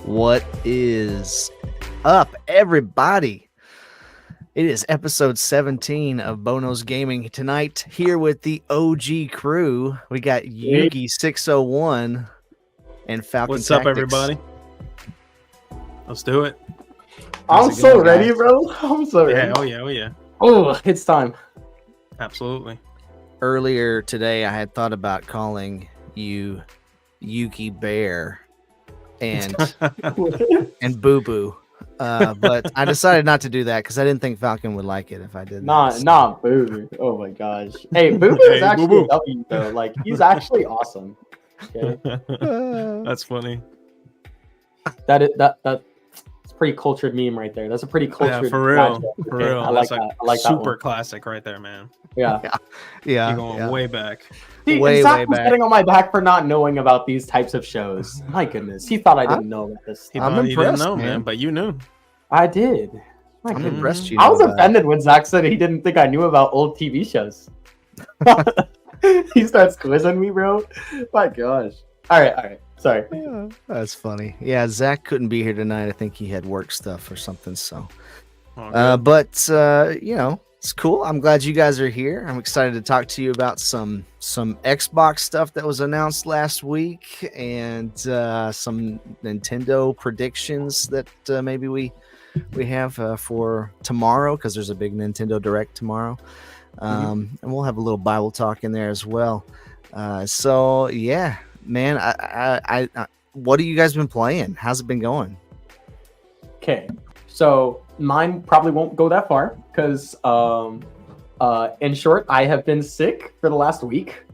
What is up, everybody? It is episode 17 of Bono's Gaming tonight. Here with the OG crew, we got Yugi 601 and Falcon. What's Tactics. up, everybody? Let's do it. I'm so ready, bro. I'm so ready. Oh yeah. Oh, it's time. Absolutely. Earlier today, I had thought about calling you Yuki Bear and Boo Boo. But I decided not to do that because I didn't think Falcon would like it if I did. Not Boo Boo. Oh my gosh. Hey, Boo Boo is actually a W though. Like he's actually awesome. Okay. That's funny. That's pretty cultured meme right there. That's a pretty cultured. Yeah, for real. matchup. For real. I like That's that. I like that super one. classic right there, man. Yeah. You're going way back. See, way Zach was back. getting on my back for not knowing about these types of shows. My goodness, he thought I didn't know about this. He I'm thought he impressed, didn't know, man. but you knew. I did. My I'm goodness. impressed. You I know was about it. offended when Zach said he didn't think I knew about old TV shows. He starts quizzing me, bro. My gosh. All right. Sorry. Yeah, that's funny. Yeah, Zach couldn't be here tonight. I think he had work stuff or something. So, but you know, it's cool. I'm glad you guys are here. I'm excited to talk to you about some Xbox stuff that was announced last week and some Nintendo predictions that maybe we have for tomorrow because there's a big Nintendo Direct tomorrow, and we'll have a little Bible talk in there as well. So yeah. Man, I what have you guys been playing? How's it been going? Okay, so mine probably won't go that far because, in short, I have been sick for the last week,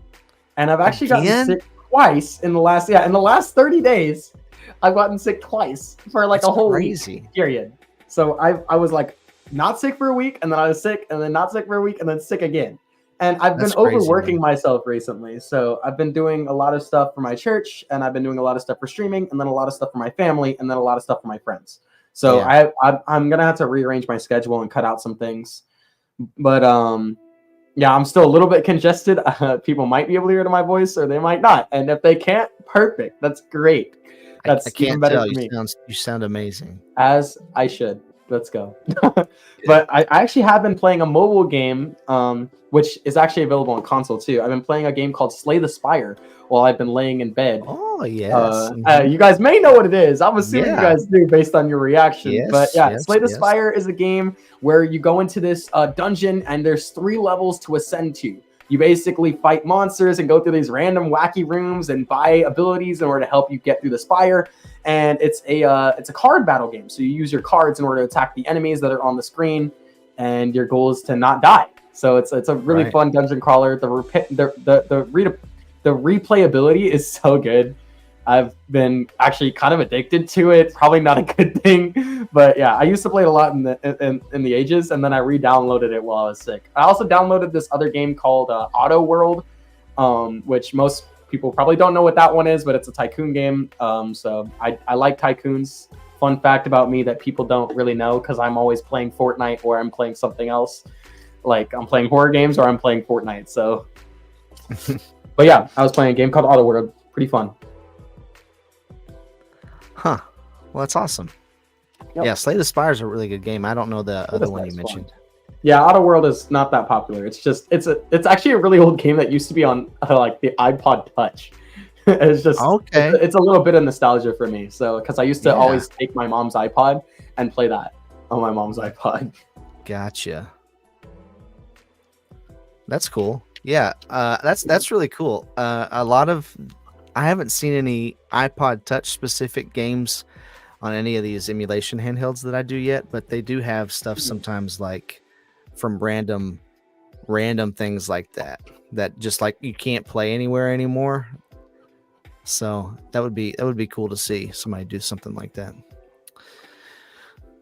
and I've actually gotten sick twice in the last 30 days. I've gotten sick twice for like a whole week period. So I was like not sick for a week, and then I was sick, and then not sick for a week, and then sick again. And I've been overworking myself recently. So I've been doing a lot of stuff for my church, and I've been doing a lot of stuff for streaming, and then a lot of stuff for my family, and then a lot of stuff for my friends. So I'm going to have to rearrange my schedule and cut out some things. But yeah, I'm still a little bit congested. People might be able to hear it in my voice, or they might not. And if they can't, perfect. That's great. That's even better for me. You sound amazing. As I should. Let's go. But I actually have been playing a mobile game, which is actually available on console too. I've been playing a game called Slay the Spire while I've been laying in bed. Oh, yes. You guys may know what it is. I'm assuming you guys do based on your reaction. Yes, but yeah, yes, Slay the Spire is a game where you go into this dungeon and there's 3 levels to ascend to. You basically fight monsters and go through these random wacky rooms and buy abilities in order to help you get through the spire. And it's a card battle game. So you use your cards in order to attack the enemies that are on the screen, and your goal is to not die. So it's a really fun dungeon crawler. The replayability is so good. I've been actually kind of addicted to it. Probably not a good thing, but yeah, I used to play it a lot in the ages, and then I re-downloaded it while I was sick. I also downloaded this other game called Auto World, which most people probably don't know what that one is, but it's a tycoon game. So I like tycoons. Fun fact about me that people don't really know, because I'm always playing Fortnite or I'm playing something else. Like I'm playing horror games or I'm playing Fortnite. So, but yeah, I was playing a game called Auto World. Pretty fun. Huh. Well, that's awesome. Yep. Yeah, Slay the Spire is a really good game. I don't know the other one you mentioned. Fun. Yeah, Auto World is not that popular. It's actually a really old game that used to be on like the iPod Touch. It's just it's a little bit of nostalgia for me. So because I used to always take my mom's iPod and play that on my mom's iPod. Gotcha. That's cool. Yeah, that's really cool. I haven't seen any iPod Touch specific games on any of these emulation handhelds that I do yet, but they do have stuff sometimes like from random things like that just like you can't play anywhere anymore. So that would be cool to see somebody do something like that.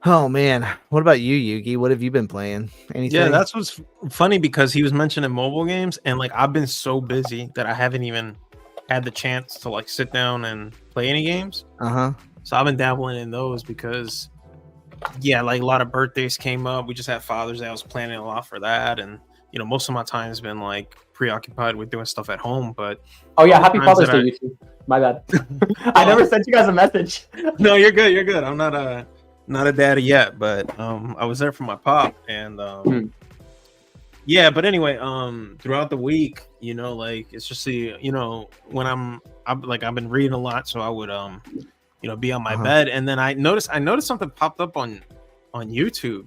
Oh man, what about you, Yugi? What have you been playing? Anything? Yeah, that's what's funny, because he was mentioning mobile games, and like I've been so busy that I haven't even had the chance to like sit down and play any games. So I've been dabbling in those because like a lot of birthdays came up. We just had Father's Day. I was planning a lot for that, and most of my time has been like preoccupied with doing stuff at home. But oh yeah, happy Father's Day, YouTube. My bad. I never sent you guys a message. No, you're good. You're good. I'm not a daddy yet, but I was there for my pop, and yeah. But anyway, throughout the week, like it's just when I've been reading a lot, so I would be on my bed, and then I noticed something popped up on YouTube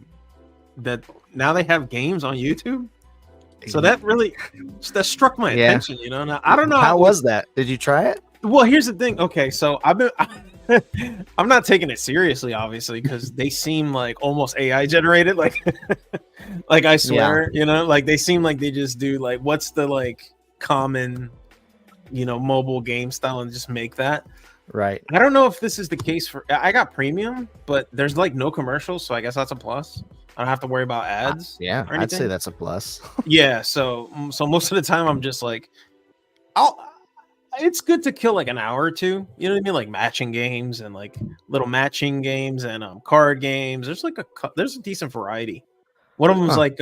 that now they have games on YouTube. So that struck my attention, Now, I don't know how was that. Did you try it? Well, here's the thing. Okay, so I'm not taking it seriously, obviously, because they seem like almost AI generated. Like, like I swear, like they seem like they just do like what's the like common, mobile game style and just make that. Right. I don't know if this is the case I got premium, but there's like no commercials, so I guess that's a plus. I don't have to worry about ads. Yeah, I'd say that's a plus. Yeah, so most of the time I'm just like, it's good to kill like an hour or two. You know what I mean? Like matching games and like little matching games and card games. There's a decent variety. One of them is like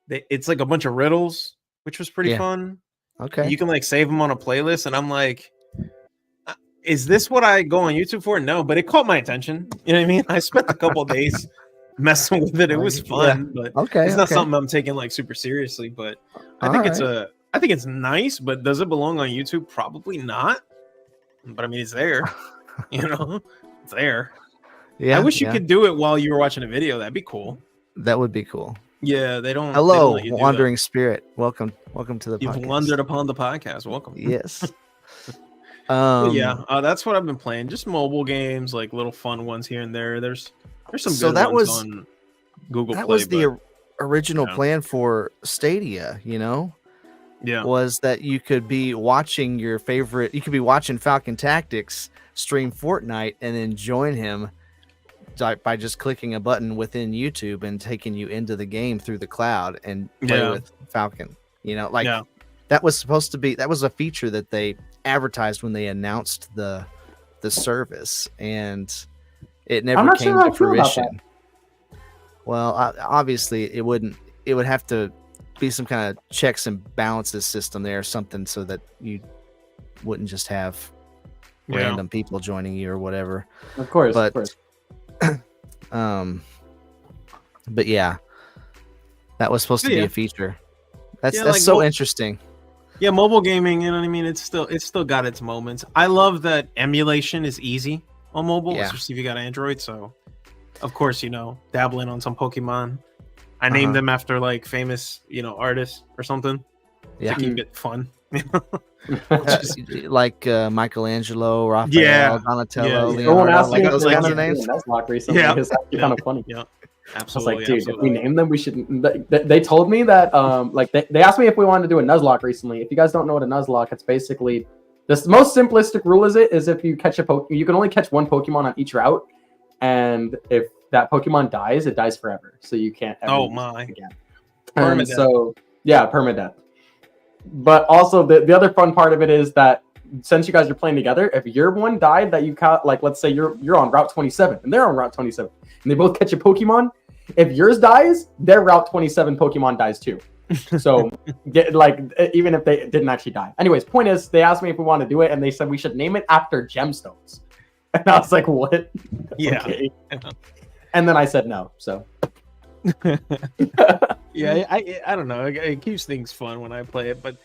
it's like a bunch of riddles, which was pretty fun. Okay. You can like save them on a playlist, and I'm like, is this what I go on YouTube for? No, but it caught my attention. You know what I mean? I spent a couple days messing with it. It was fun, but it's not something I'm taking like super seriously. But I think it's nice, but does it belong on YouTube? Probably not. But I mean, it's there. It's there. Yeah. I wish you could do it while you were watching a video. That'd be cool. That would be cool. Yeah, they don't. Hello, they don't wandering spirit. Welcome to the You've podcast. wandered upon the podcast. Welcome. Yes. That's what I've been playing. Just mobile games, like little fun ones here and there. There's some good ones on Google Play. That was the original plan for Stadia, Yeah. Was that you could be watching you could be watching Falcon Tactics stream Fortnite and then join him by just clicking a button within YouTube and taking you into the game through the cloud and play with Falcon. That was supposed to be, that was a feature that they advertised when they announced the service, and it never came to fruition. Well, obviously it would have to be some kind of checks and balances system there or something, so that you wouldn't just have random people joining you or whatever. Of course. But yeah, that was supposed to be a feature. That's so interesting. Yeah, mobile gaming, you know what I mean? It's still got its moments. I love that emulation is easy on mobile, especially if you got Android. So, of course, dabbling on some Pokemon. I named them after like famous, artists or something to keep it fun. Like Michelangelo, Raphael, Donatello, Leonardo. Like those kinds of names. Recently. Yeah, it's actually kind of funny. Yeah. Absolutely. I was like, dude, if we name them, we should. They told me that, they asked me if we wanted to do a Nuzlocke recently. If you guys don't know what a Nuzlocke, it's basically the most simplistic rule is if you catch you can only catch one Pokemon on each route, and if that Pokemon dies, it dies forever. So you can't ever use it again. And so permadeath. But also the other fun part of it is that since you guys are playing together, if your one died that you caught, like let's say you're on Route 27 and they're on Route 27, and they both catch a Pokemon, if yours dies, their Route 27 Pokemon dies too. So even if they didn't actually die. Anyways, point is, they asked me if we want to do it, and they said we should name it after gemstones. And I was like, what? Yeah. Okay. And then I said no. So yeah, I don't know. It keeps things fun when I play it, but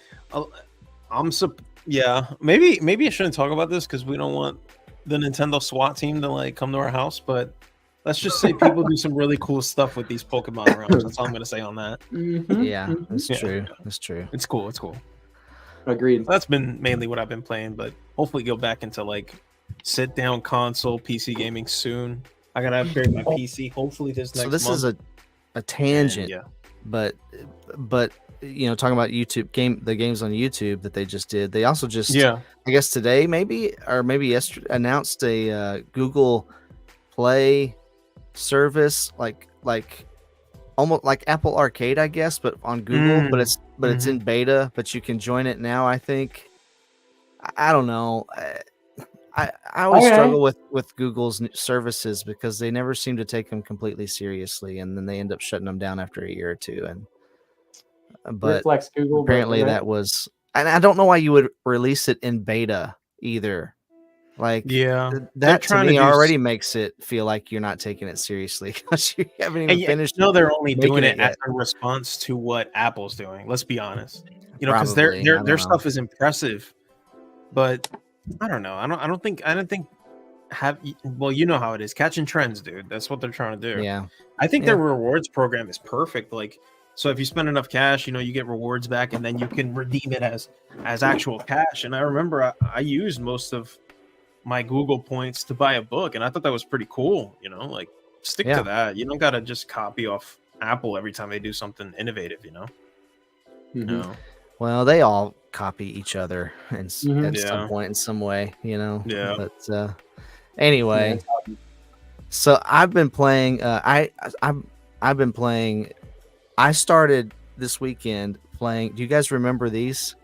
maybe I shouldn't talk about this because we don't want the Nintendo SWAT team to like come to our house, but let's just say people do some really cool stuff with these Pokemon realms. That's all I'm gonna say on that. Mm-hmm. Yeah, that's true. That's true. It's cool. It's cool. Agreed. That's been mainly what I've been playing, but hopefully go back into like sit down console PC gaming soon. I gotta upgrade my PC. Hopefully this next month. So this is a tangent, but talking about the games on YouTube that they just did. They also just I guess today maybe yesterday announced a Google Play service like almost like Apple Arcade, I guess, but on Google. But it's in beta, but you can join it now. I think. I don't know. I always struggle with Google's services because they never seem to take them completely seriously, and then they end up shutting them down after a year or two. And but Reflex Google. apparently that was, and I don't know why you would release it in beta either. Like, that to me already makes it feel like you're not taking it seriously because you haven't even finished. No, they're only doing it as a response to what Apple's doing. Let's be honest. You know, because their stuff is impressive, but I don't know. I don't think. Well, you know how it is. Catching trends, dude. That's what they're trying to do. Yeah. I think their rewards program is perfect. Like, so if you spend enough cash, you know, you get rewards back, and then you can redeem it as actual cash. And I remember I used most of my Google points to buy a book, and I thought that was pretty cool. You know, like, stick to that. You don't gotta just copy off Apple every time they do something innovative. You know. No. Well, they all copy each other at some point in some way. You know. Yeah. But anyway, so I've been playing. I've been playing. I started this weekend playing. Do you guys remember these?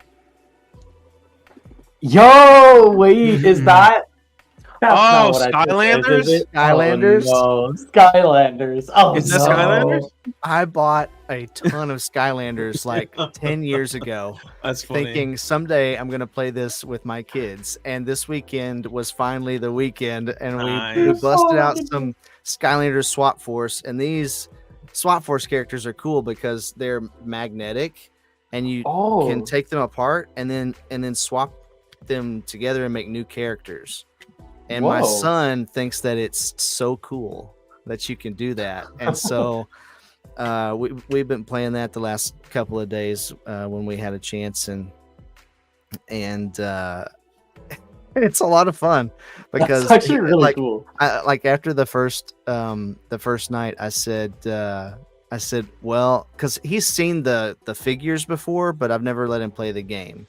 Yo, wait, is that? That's Skylanders? Skylanders? Oh, no. Skylanders. Oh, is that Skylanders? I bought a ton of Skylanders like 10 years ago. That's funny. Thinking someday I'm going to play this with my kids. And this weekend was finally the weekend. And we busted out some Skylanders Swap Force. And these Swap Force characters are cool because they're magnetic. And you can take them apart and then swap them together and make new characters. And my son thinks that it's so cool that you can do that. And so we've been playing that the last couple of days when we had a chance, and it's a lot of fun because it's actually really cool. Like after the first night, I said, well, because he's seen the figures before, but I've never let him play the game.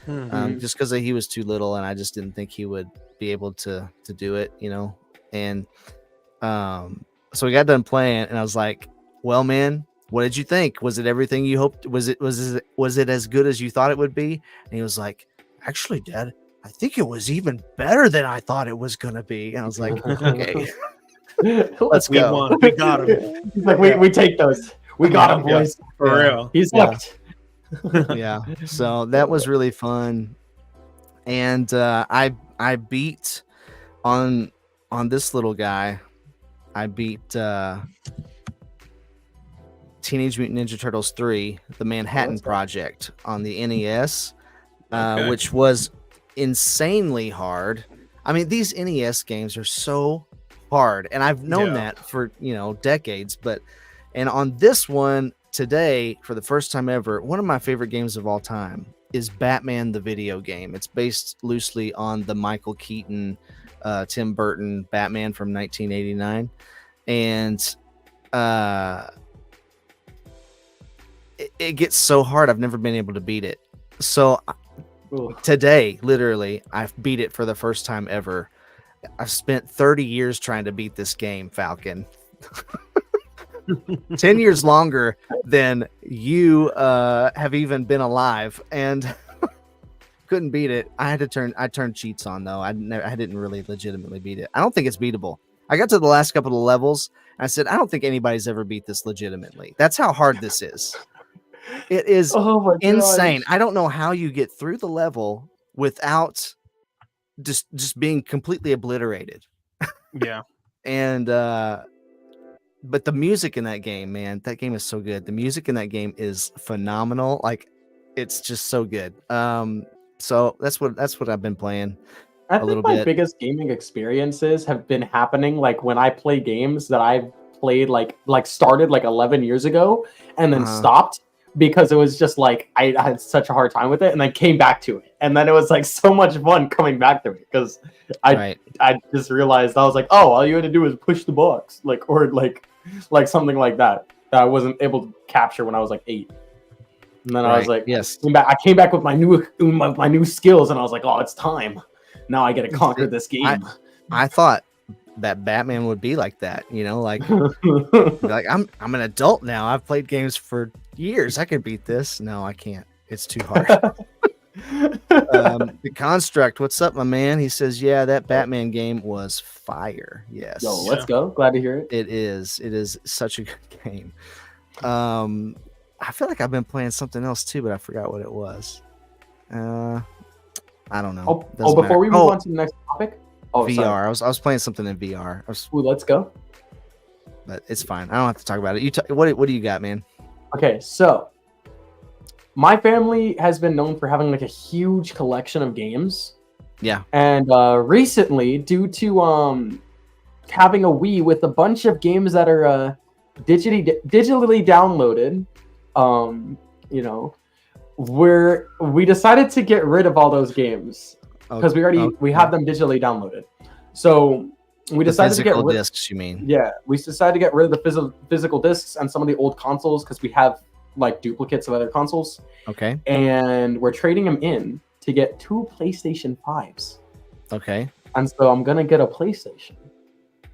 Just because he was too little, and I just didn't think he would be able to do it, you know. And so we got done playing, and I was like, "Well, man, what did you think? Was it everything you hoped? Was it as good as you thought it would be?" And he was like, "Actually, Dad, I think it was even better than I thought it was gonna be." And I was like, "Okay, let's go. We got him." He's like, we take those. We got him, boys. For real. He's hooked. Yeah, so that was really fun, and I beat on this little guy. I beat Teenage Mutant Ninja Turtles 3, the Manhattan Project on the NES, which was insanely hard. I mean, these NES games are so hard, and I've known that for decades. And on this one today, for the first time ever, one of my favorite games of all time is Batman the video game. It's based loosely on the Michael Keaton, Tim Burton Batman from 1989, and it gets so hard. I've never been able to beat it. So today, literally, I've beat it for the first time ever. I've spent 30 years trying to beat this game, Falcon. 10 years longer than you have even been alive, and couldn't beat it. I turned cheats on, though. I didn't really legitimately beat it. I don't think it's beatable. I got to the last couple of levels, and I said, I don't think anybody's ever beat this legitimately. That's how hard this is. It is insane. I don't know how you get through the level without just being completely obliterated. Yeah. And but the music in that game, man, that game is so good. The music in that game is phenomenal. Like, it's just so good. So that's what I've been playing. I think my biggest gaming experiences have been happening like when I play games that I've played like started like 11 years ago and then stopped because it was just like I had such a hard time with it, and then came back to it, and then it was like so much fun coming back to it because I just realized I was like, oh, all you had to do was push the box, like something like that I wasn't able to capture when I was like 8. And then I was like, yes, I came back with my new skills, and I was like, oh, it's time. Now I get to conquer this game. I thought that Batman would be like that, like I'm an adult now. I've played games for years. I can beat this. No, I can't. It's too hard. The Construct, what's up, my man? He says, yeah, that Batman game was fire. Yes. Yo, let's go. Glad to hear it. It is such a good game. I feel like I've been playing something else too, but I forgot what it was. I don't know. Before we move on to the next topic. VR. Sorry. I was playing something in VR. Ooh, let's go. But it's fine. I don't have to talk about it. What do you got, man? Okay, so my family has been known for having like a huge collection of games. Yeah. And recently, due to having a Wii with a bunch of games that are digitally downloaded, we decided to get rid of all those games because we have them digitally downloaded. So we decided to get rid of discs. You mean? Yeah, we decided to get rid of the physical discs and some of the old consoles because we have like duplicates of other consoles. Okay. And we're trading them in to get 2 PlayStation 5s. Okay. And so I'm gonna get a PlayStation.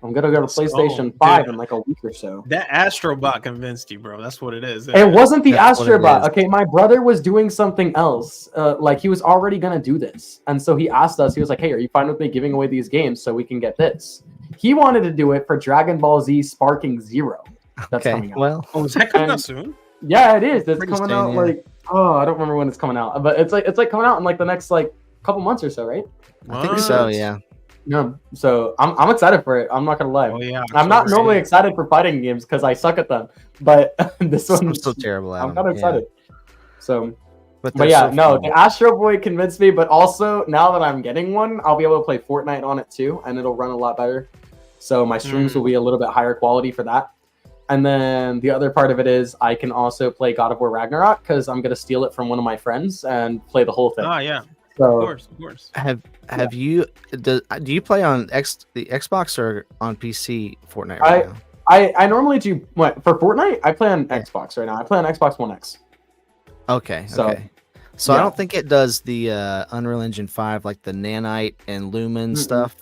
I'm gonna get a PlayStation 5 in like a week or so. That Astrobot convinced you, bro. That's what it is. It wasn't the Astrobot. Okay, my brother was doing something else. Like he was already gonna do this, and so he asked us. He was like, "Hey, are you fine with me giving away these games so we can get this?" He wanted to do it for Dragon Ball Z Sparking Zero. That's coming out. Well, is that coming out soon? Yeah, it is. It's coming out like I don't remember when it's coming out, but it's like coming out in like the next like couple months or so, right? I think so. Yeah. No, so I'm excited for it. I'm not gonna lie. Oh yeah, I'm not normally excited for fighting games because I suck at them, but this one's so terrible. I'm kind of excited. Yeah. So, but so yeah, no, fun. the Astro Boy convinced me. But also now that I'm getting one, I'll be able to play Fortnite on it too, and it'll run a lot better. So my streams will be a little bit higher quality for that. And then the other part of it is I can also play God of War Ragnarok because I'm gonna steal it from one of my friends and play the whole thing. Oh yeah. So, of course. Have you do you play on the Xbox or on PC Fortnite right now? I normally do for Fortnite. I play on Xbox right now. I play on Xbox One X. Okay. So I don't think it does the Unreal Engine 5 like the nanite and lumen stuff.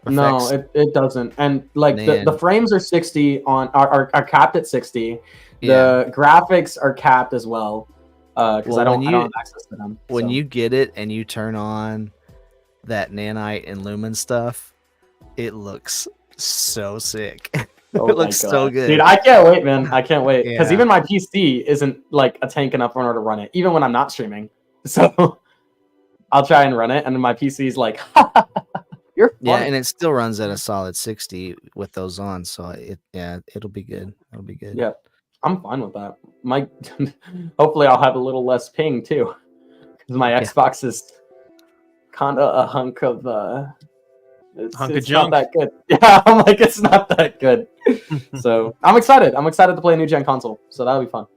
Effects. No, it doesn't. And like the frames are 60 are capped at 60. The graphics are capped as well. Because I don't have access to them. When you get it and you turn on that nanite and lumen stuff, it looks so sick. It looks so good. Dude, I can't wait, man. I can't wait. Because even my PC isn't like a tank enough in order to run it, even when I'm not streaming. So I'll try and run it, and then my PC's like, you're fun. Yeah, and it still runs at a solid 60 with those on. So it'll be good. It'll be good. Yeah. I'm fine with that. Hopefully I'll have a little less ping too, because my Xbox is kind of a hunk of it's junk. Not that good. Yeah, I'm like it's not that good. So I'm excited. I'm excited to play a new gen console. So that'll be fun.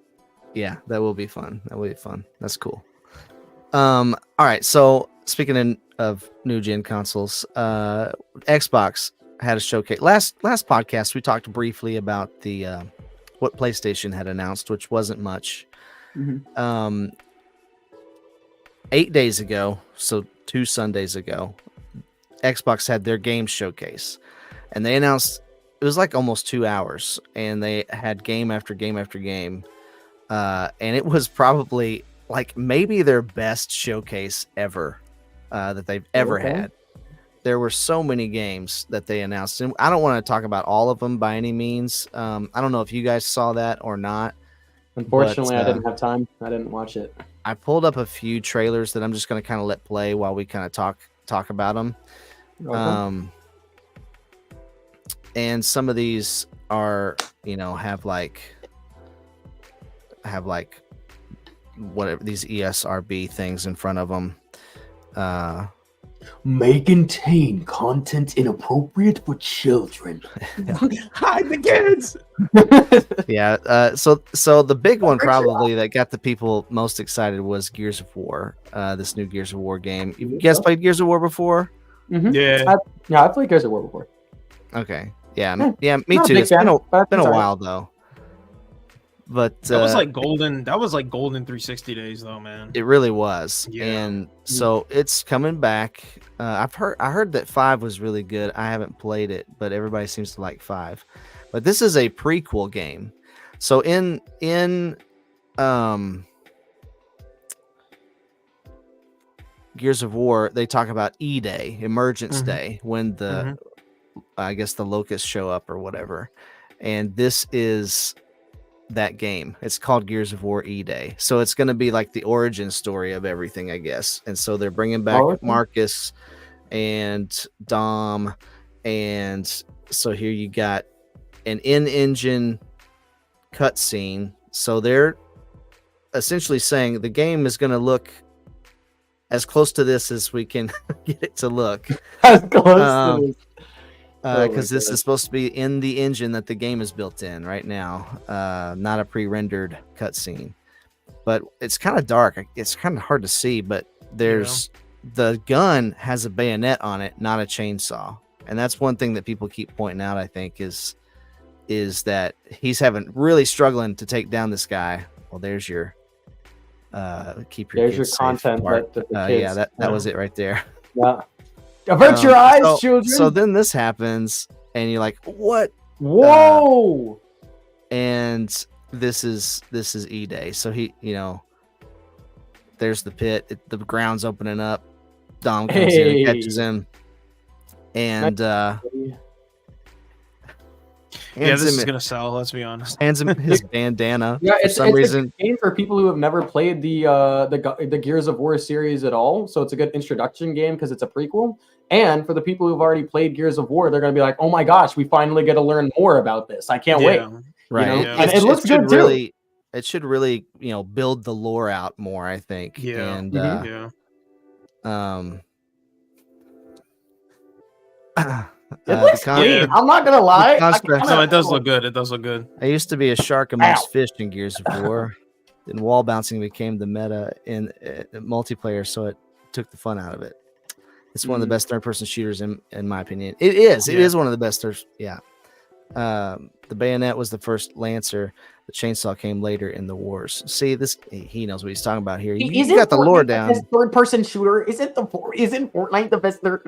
Yeah, that will be fun. That's cool. All right. So speaking of new gen consoles, Xbox had a showcase last podcast. We talked briefly about the what PlayStation had announced, which wasn't much. 8 days ago, so 2 Sundays ago, Xbox had their game showcase, and they announced it was like almost 2 hours, and they had game after game after game, and it was probably like maybe their best showcase ever that they've ever had. There were so many games that they announced, and I don't want to talk about all of them by any means. I don't know if you guys saw that or not. Unfortunately, I didn't have time. I didn't watch it. I pulled up a few trailers that I'm just going to kind of let play while we kind of talk about them. Okay. And some of these are, have like whatever these ESRB things in front of them. May contain content inappropriate for children. Hide the kids. Yeah. So the big one probably that got the people most excited was Gears of War. This new Gears of War game. You guys played Gears of War before? Mm-hmm. Yeah. I played Gears of War before. Okay. Yeah. Me too. It's been a while though. But that was like golden. That was like golden 360 days, though, man. It really was. Yeah. And so it's coming back. I heard that 5 was really good. I haven't played it, but everybody seems to like 5. But this is a prequel game. So in Gears of War, they talk about E-Day, Emergence Day, when I guess the locusts show up or whatever. And this is that game. It's called Gears of War E-Day. So it's going to be like the origin story of everything, I guess. And so they're bringing back Marcus and Dom. And so here you got an in-engine cutscene. So they're essentially saying the game is going to look as close to this as we can get it to look. As close to this. Because this is supposed to be in the engine that the game is built in right now, not a pre-rendered cutscene. But it's kind of dark. It's kind of hard to see, but there's the gun has a bayonet on it, not a chainsaw. And that's one thing that people keep pointing out, I think, is that he's really struggling to take down this guy. Well, there's your keep your there's your content. That was it right there. Yeah. Avert your eyes, children. So then this happens, and you're like, "What? Whoa!" And this is E-Day. So he, there's the pit. The ground's opening up. Dom comes in and catches him, and this is gonna sell. Let's be honest. Hands him his bandana. Yeah, for some reason. A game for people who have never played the Gears of War series at all. So it's a good introduction game because it's a prequel. And for the people who've already played Gears of War, they're gonna be like, "Oh my gosh, we finally get to learn more about this! I can't wait!" Right? And it looks good too. It should really, build the lore out more. I think. Yeah. And it looks clean. I'm not gonna lie. No, it does look good. It does look good. I used to be a shark amongst fish in Gears of War. Then wall bouncing became the meta in multiplayer, so it took the fun out of it. It's one of the best third-person shooters in my opinion. It is. It is one of the best. Yeah. The bayonet was the first Lancer. The chainsaw came later in the wars. See, he knows what he's talking about here. You got the lore down. Third-person shooter isn't Fortnite the best third?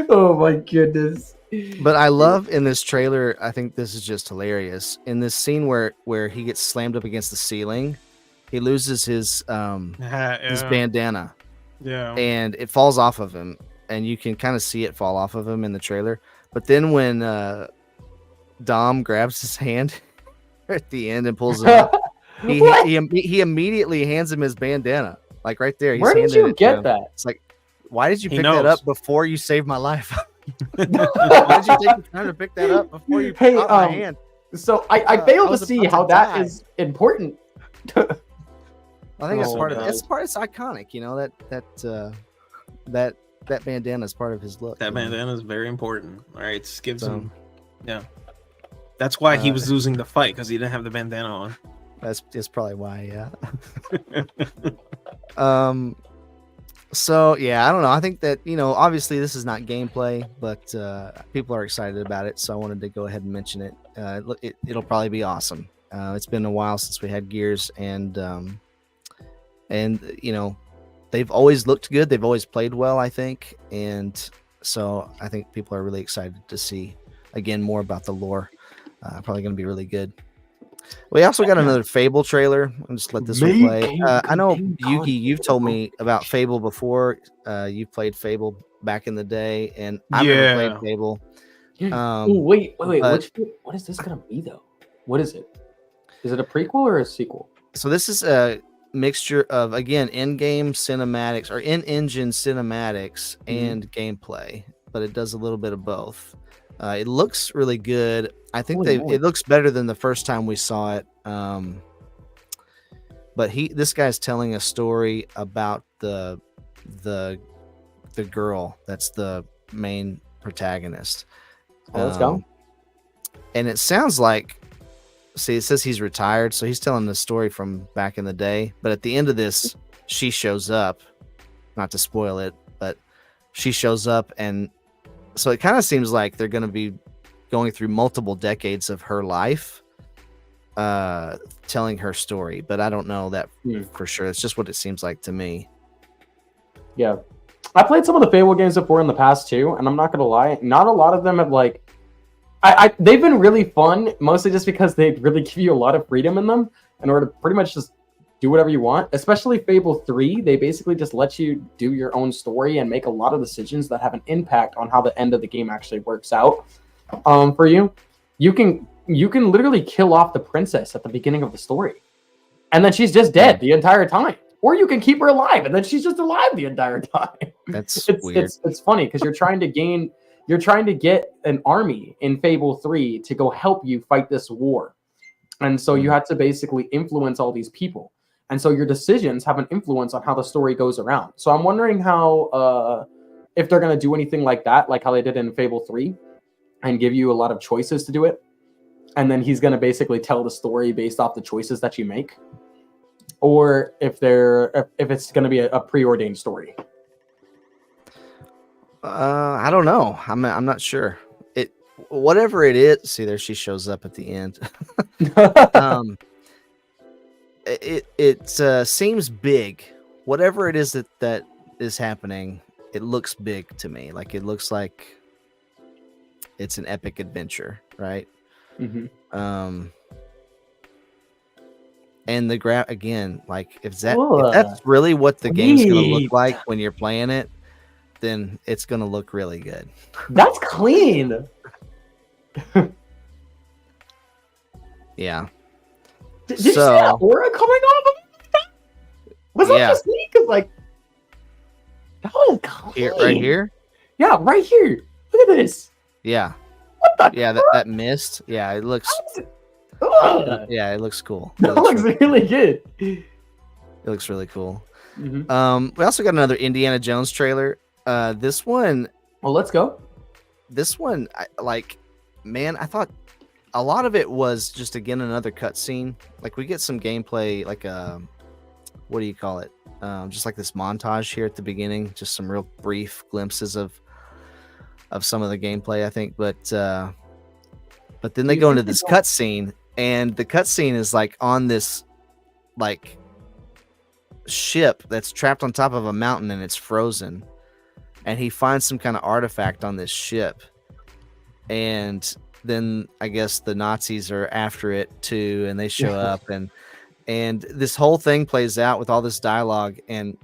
Oh my goodness. But I love in this trailer. I think this is just hilarious. In this scene where he gets slammed up against the ceiling, he loses his bandana. Yeah. And it falls off of him, and you can kind of see it fall off of him in the trailer. But then when Dom grabs his hand at the end and pulls it up, he immediately hands him his bandana, like right there. Where did you get that? It's like, why did you pick that up before you saved my life? Why did you take the time to pick that up before you caught my hand? So I fail to see how that is important. I think it's part of it. It's iconic, that bandana is part of his look. That bandana is very important. All right, it gives him. Yeah, that's why he was losing the fight, because he didn't have the bandana on. That's probably why. Yeah. So yeah, I don't know. I think that obviously this is not gameplay, but people are excited about it, so I wanted to go ahead and mention it. It'll probably be awesome. It's been a while since we had Gears, and they've always looked good. They've always played well, I think. And so I think people are really excited to see, again, more about the lore. Probably going to be really good. We also got another Fable trailer. I'll just let this one play. I know, Yugi, you've told me about Fable before. You played Fable back in the day, and I've never played Fable. Wait. What is this going to be, though? What is it? Is it a prequel or a sequel? So this is a mixture of, again, in-game cinematics or in-engine cinematics and gameplay, but it does a little bit of both. It looks really good. I think it looks better than the first time we saw it. But this guy's telling a story about the girl that's the main protagonist. Let's go. And it sounds like, see, it says he's retired, so he's telling the story from back in the day. But at the end of this, she shows up. Not to spoil it, but she shows up, and so it kind of seems like they're going to be going through multiple decades of her life, telling her story. But I don't know that for sure. It's just what it seems like to me. Yeah, I played some of the Fable games before in the past too, and I'm not gonna lie, not a lot of them have they've been really fun, mostly just because they really give you a lot of freedom in them in order to pretty much just do whatever you want. Especially Fable 3, they basically just let you do your own story and make a lot of decisions that have an impact on how the end of the game actually works out. for you, you can literally kill off the princess at the beginning of the story, and then she's just dead the entire time. Or you can keep her alive, and then she's just alive the entire time. That's it's weird. It's funny because you're trying to get an army in Fable 3 to go help you fight this war, and so you have to basically influence all these people, and so your decisions have an influence on how the story goes around. So I'm wondering how if they're gonna do anything like that, like how they did in Fable 3, and give you a lot of choices to do it, and then he's gonna basically tell the story based off the choices that you make. Or if it's going to be a preordained story. I don't know. I'm not sure. Whatever it is. See, there she shows up at the end. It seems big. Whatever it is that is happening, it looks big to me. Like it looks like it's an epic adventure, right? Mm-hmm. And the again, like if that's really what the game's gonna look like when you're playing it, then it's gonna look really good. That's clean. Yeah. Did you see that aura coming off of it? Was that just me? Because like that was clean. Here, right here? Yeah, right here. Look at this. Yeah. What the? Yeah, that mist. Yeah, it looks. Yeah, it looks cool. That looks really good. It looks really cool. Mm-hmm. We also got another Indiana Jones trailer. This one. Well, let's go. This one, man, I thought a lot of it was just again another cutscene. Like we get some gameplay, like what do you call it? Just like this montage here at the beginning, just some real brief glimpses of some of the gameplay, I think. But then they go into this cutscene. And the cutscene is like on this like ship that's trapped on top of a mountain and it's frozen. And he finds some kind of artifact on this ship. And then I guess the Nazis are after it too, and they show up and this whole thing plays out with all this dialogue, and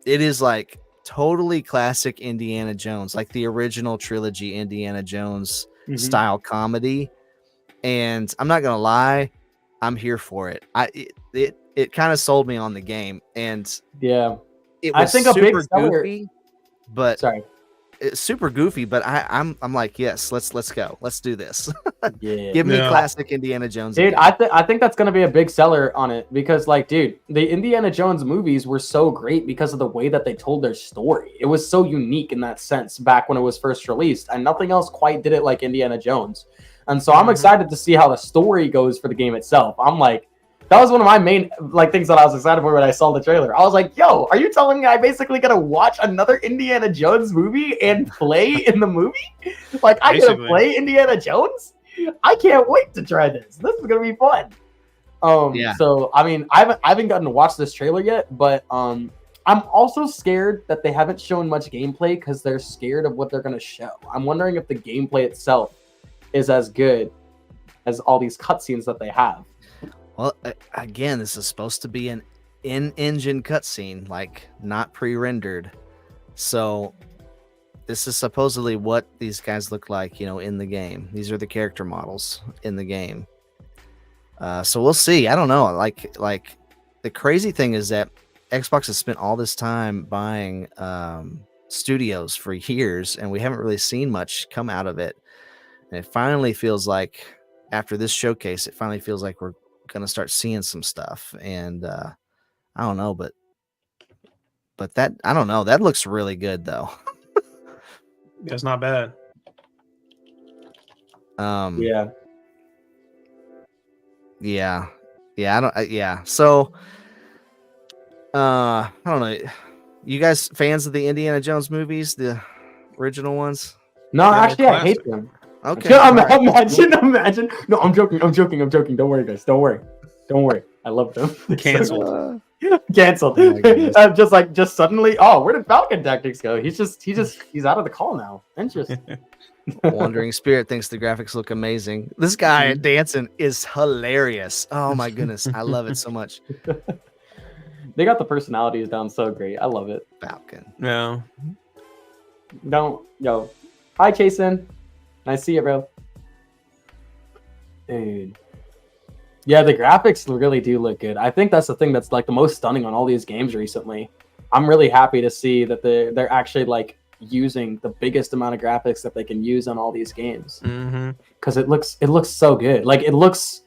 it is like totally classic Indiana Jones, like the original trilogy Indiana Jones style comedy. And I'm not gonna lie, I'm here for it. It kind of sold me on the game, and yeah, it was a big goofy, but sorry, it's super goofy. But I'm like, yes, let's go, let's do this. Yeah, give me classic Indiana Jones, dude. I think that's gonna be a big seller on it because, like, dude, the Indiana Jones movies were so great because of the way that they told their story. It was so unique in that sense back when it was first released, and nothing else quite did it like Indiana Jones. And so I'm excited to see how the story goes for the game itself. I'm like, that was one of my main things that I was excited for when I saw the trailer. I was like, yo, are you telling me I basically gotta watch another Indiana Jones movie and play in the movie? Like, I gotta play Indiana Jones? I can't wait to try this. This is gonna be fun. So I mean, I haven't gotten to watch this trailer yet, but I'm also scared that they haven't shown much gameplay because they're scared of what they're gonna show. I'm wondering if the gameplay itself is as good as all these cutscenes that they have. Well, again, this is supposed to be an in-engine cutscene, like not pre-rendered. So this is supposedly what these guys look like, in the game. These are the character models in the game. So we'll see. I don't know. Like the crazy thing is that Xbox has spent all this time buying studios for years, and we haven't really seen much come out of it. And it finally feels like, after this showcase, we're gonna start seeing some stuff. And I don't know, but that, I don't know, that looks really good though. That's not bad. Yeah. So I don't know. You guys fans of the Indiana Jones movies, the original ones? No, actually, I hate them. Okay. Imagine. No, I'm joking. Don't worry, guys. Don't worry. I love them. Canceled. Canceled. Oh just suddenly. Oh, where did Falcon Tactics go? He's out of the call now. Interesting. Wandering Spirit thinks the graphics look amazing. This guy dancing is hilarious. Oh my goodness, I love it so much. They got the personalities down so great. I love it. Falcon. Yeah. Hi, Jason. Nice to see you, bro. Dude. Yeah, the graphics really do look good. I think that's the thing that's like the most stunning on all these games recently. I'm really happy to see that they're actually like using the biggest amount of graphics that they can use on all these games. Because it looks so good. Like it looks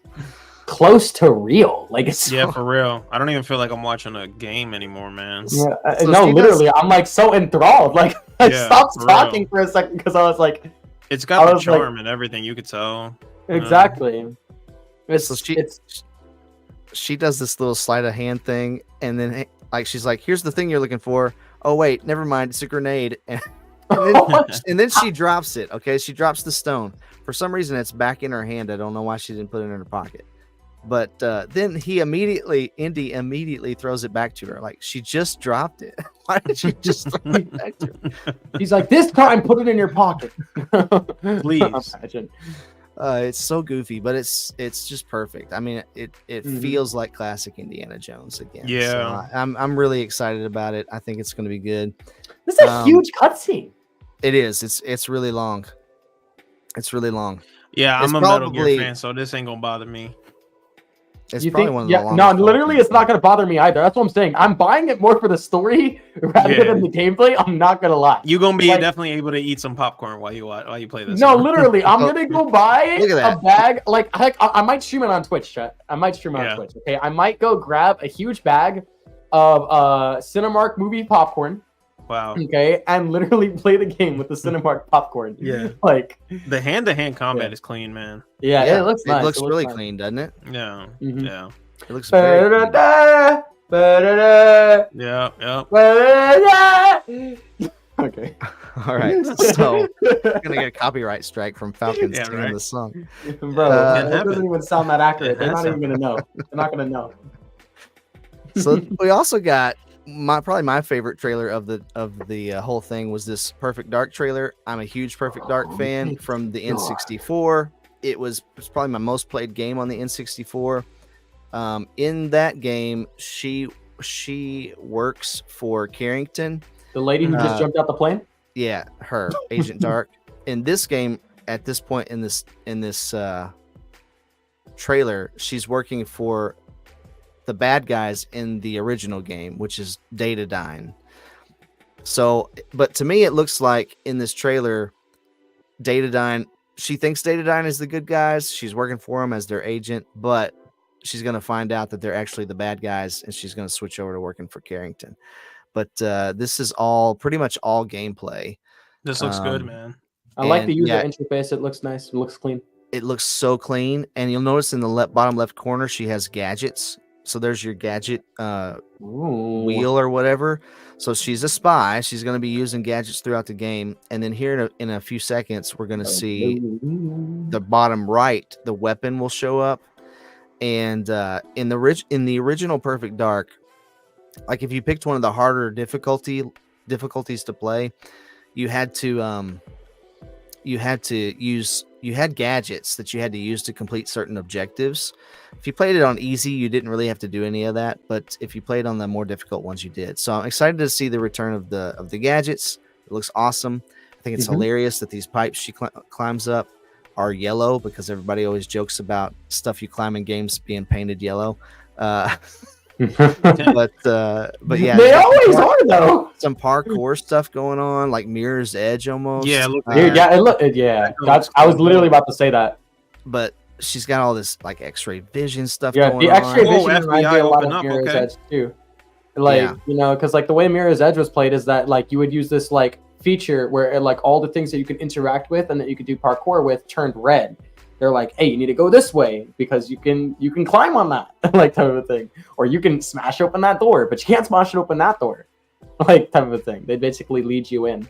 close to real. Like it's for real. I don't even feel like I'm watching a game anymore, man. Yeah, no, literally, I'm like so enthralled. Like I stopped talking for a second because I was like, it's got the charm and everything. You could tell. Exactly. She does this little sleight of hand thing, and then like she's like, "Here's the thing you're looking for." Oh wait, never mind. It's a grenade, and then she drops it. Okay, she drops the stone. For some reason, it's back in her hand. I don't know why she didn't put it in her pocket. But then Indy immediately throws it back to her. Like, she just dropped it. Why did you just throw it back to her? He's like, this time, put it in your pocket. Please. Imagine. It's so goofy, but it's just perfect. I mean, it feels like classic Indiana Jones again. Yeah. So I'm really excited about it. I think it's going to be good. This is a huge cutscene. It is. It's really long. It's really long. Yeah, I'm a Metal Gear fan, so this ain't gonna bother me. It's probably one of the longest. No, literally, it's not gonna bother me either. That's what I'm saying. I'm buying it more for the story rather than the gameplay. I'm not gonna lie. You're gonna be definitely able to eat some popcorn while you play this. No, literally, I'm gonna go buy a bag. Like I might stream it on Twitch, chat. I might stream it on Twitch. Okay, I might go grab a huge bag of Cinemark movie popcorn. Wow. Okay, and literally play the game with the Cinemark popcorn. Yeah. Like the hand-to-hand combat is clean, man. Yeah, it looks nice. It looks really clean, doesn't it? Yeah. Mm-hmm. Yeah. It looks very clean. Yeah. Okay. All right. So we're gonna get a copyright strike from Falcons singing the song. Bro, it doesn't even sound that accurate. They're not even gonna know. They're not gonna know. So we also got probably my favorite trailer of the whole thing was this Perfect Dark trailer. I'm a huge Perfect Dark fan from the N64. It's probably my most played game on the N64. In that game, she works for Carrington, the lady who just jumped out the plane. Yeah, her Agent Dark. In this game, at this point in this trailer, she's working for the bad guys in the original game, which is Datadyne. So, but to me, it looks like in this trailer, Datadyne, she thinks Datadyne is the good guys. She's working for them as their agent, but she's going to find out that they're actually the bad guys, and she's going to switch over to working for Carrington. But this is pretty much all gameplay. This looks good, man. I like the user interface. It looks nice. It looks clean. It looks so clean. And you'll notice in the bottom left corner, she has gadgets. So there's your gadget wheel or whatever. So she's a spy. She's going to be using gadgets throughout the game. And then here in a few seconds, we're going to see the bottom right, the weapon will show up. And in the original Perfect Dark, like if you picked one of the harder difficulties to play, you had gadgets that you had to use to complete certain objectives. If you played it on easy, you didn't really have to do any of that, but if you played on the more difficult ones, you did. So I'm excited to see the return of the gadgets. It looks awesome. I think it's hilarious that these pipes she climbs up are yellow, because everybody always jokes about stuff you climb in games being painted yellow. But yeah, they always are though. Some parkour stuff going on, like Mirror's Edge almost. Yeah, I was literally about to say that. But she's got all this like X-ray vision stuff. Yeah, going the X-ray vision reminds me a lot open of up, Mirror's Edge too. Like you know, because like the way Mirror's Edge was played is that like you would use this like feature where like all the things that you can interact with and that you could do parkour with turned red. They're like, hey, you need to go this way because you can climb on that, like type of a thing. Or you can smash open that door, but you can't smash open that door, like type of a thing. They basically lead you in.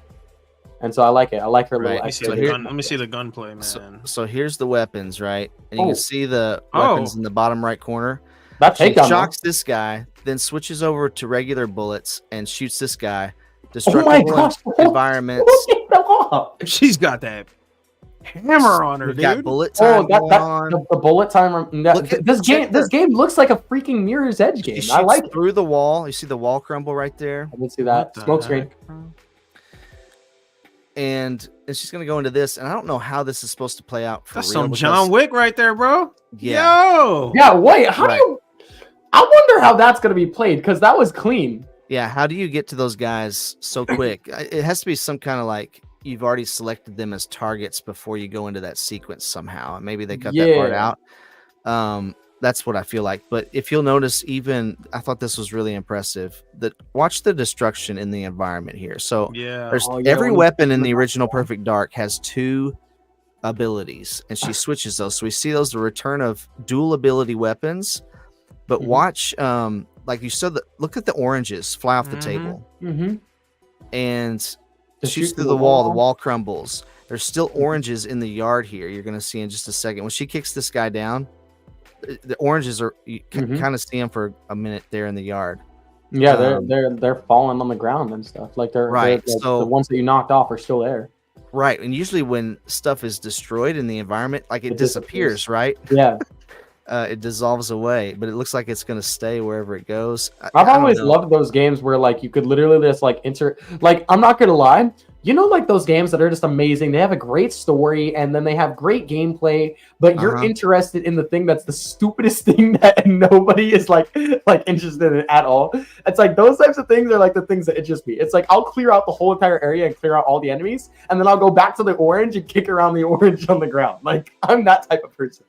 And so I like it. I like her little. Let me see the gunplay, man. So here's the weapons, right? And you can see the weapons in the bottom right corner. That takedown shocks this guy, then switches over to regular bullets and shoots this guy. Destructible environments. She's got that hammer on her, dude. Got bullet time the bullet timer. This game looks like a freaking Mirror's Edge game. I like it. Through the wall. You see the wall crumble right there. I can see that smoke screen. and she's gonna go into this, and I don't know how this is supposed to play out for That's real. some John Wick right there, bro. Yeah. Yo. Yeah. Wait. How do you? I wonder how that's gonna be played because that was clean. Yeah. How do you get to those guys so quick? It has to be some kind of like you've already selected them as targets before you go into that sequence somehow. Maybe they cut that part out. That's what I feel like. But if you'll notice, even I thought this was really impressive. Watch the destruction in the environment here. So every weapon in the original Perfect Dark has 2 abilities, and she switches those. So we see those the return of dual ability weapons. But watch, like you said, look at the oranges fly off the table, and shoots through the wall. The wall crumbles. There's still oranges in the yard here. You're going to see in just a second when she kicks this guy down. The oranges are you can kind of see them for a minute there in the yard. Yeah, they're falling on the ground and stuff. Like they're so the ones that you knocked off are still there. Right, and usually when stuff is destroyed in the environment, like it disappears, right? Yeah, it dissolves away. But it looks like it's going to stay wherever it goes. I've always loved those games where like you could literally just like insert. Like I'm not gonna lie. You know, like those games that are just amazing. They have a great story and then they have great gameplay, but you're interested in the thing that's the stupidest thing that nobody is like interested in at all. It's like those types of things are like the things that interest me. It's like I'll clear out the whole entire area and clear out all the enemies, and then I'll go back to the orange and kick around the orange on the ground. Like I'm that type of person,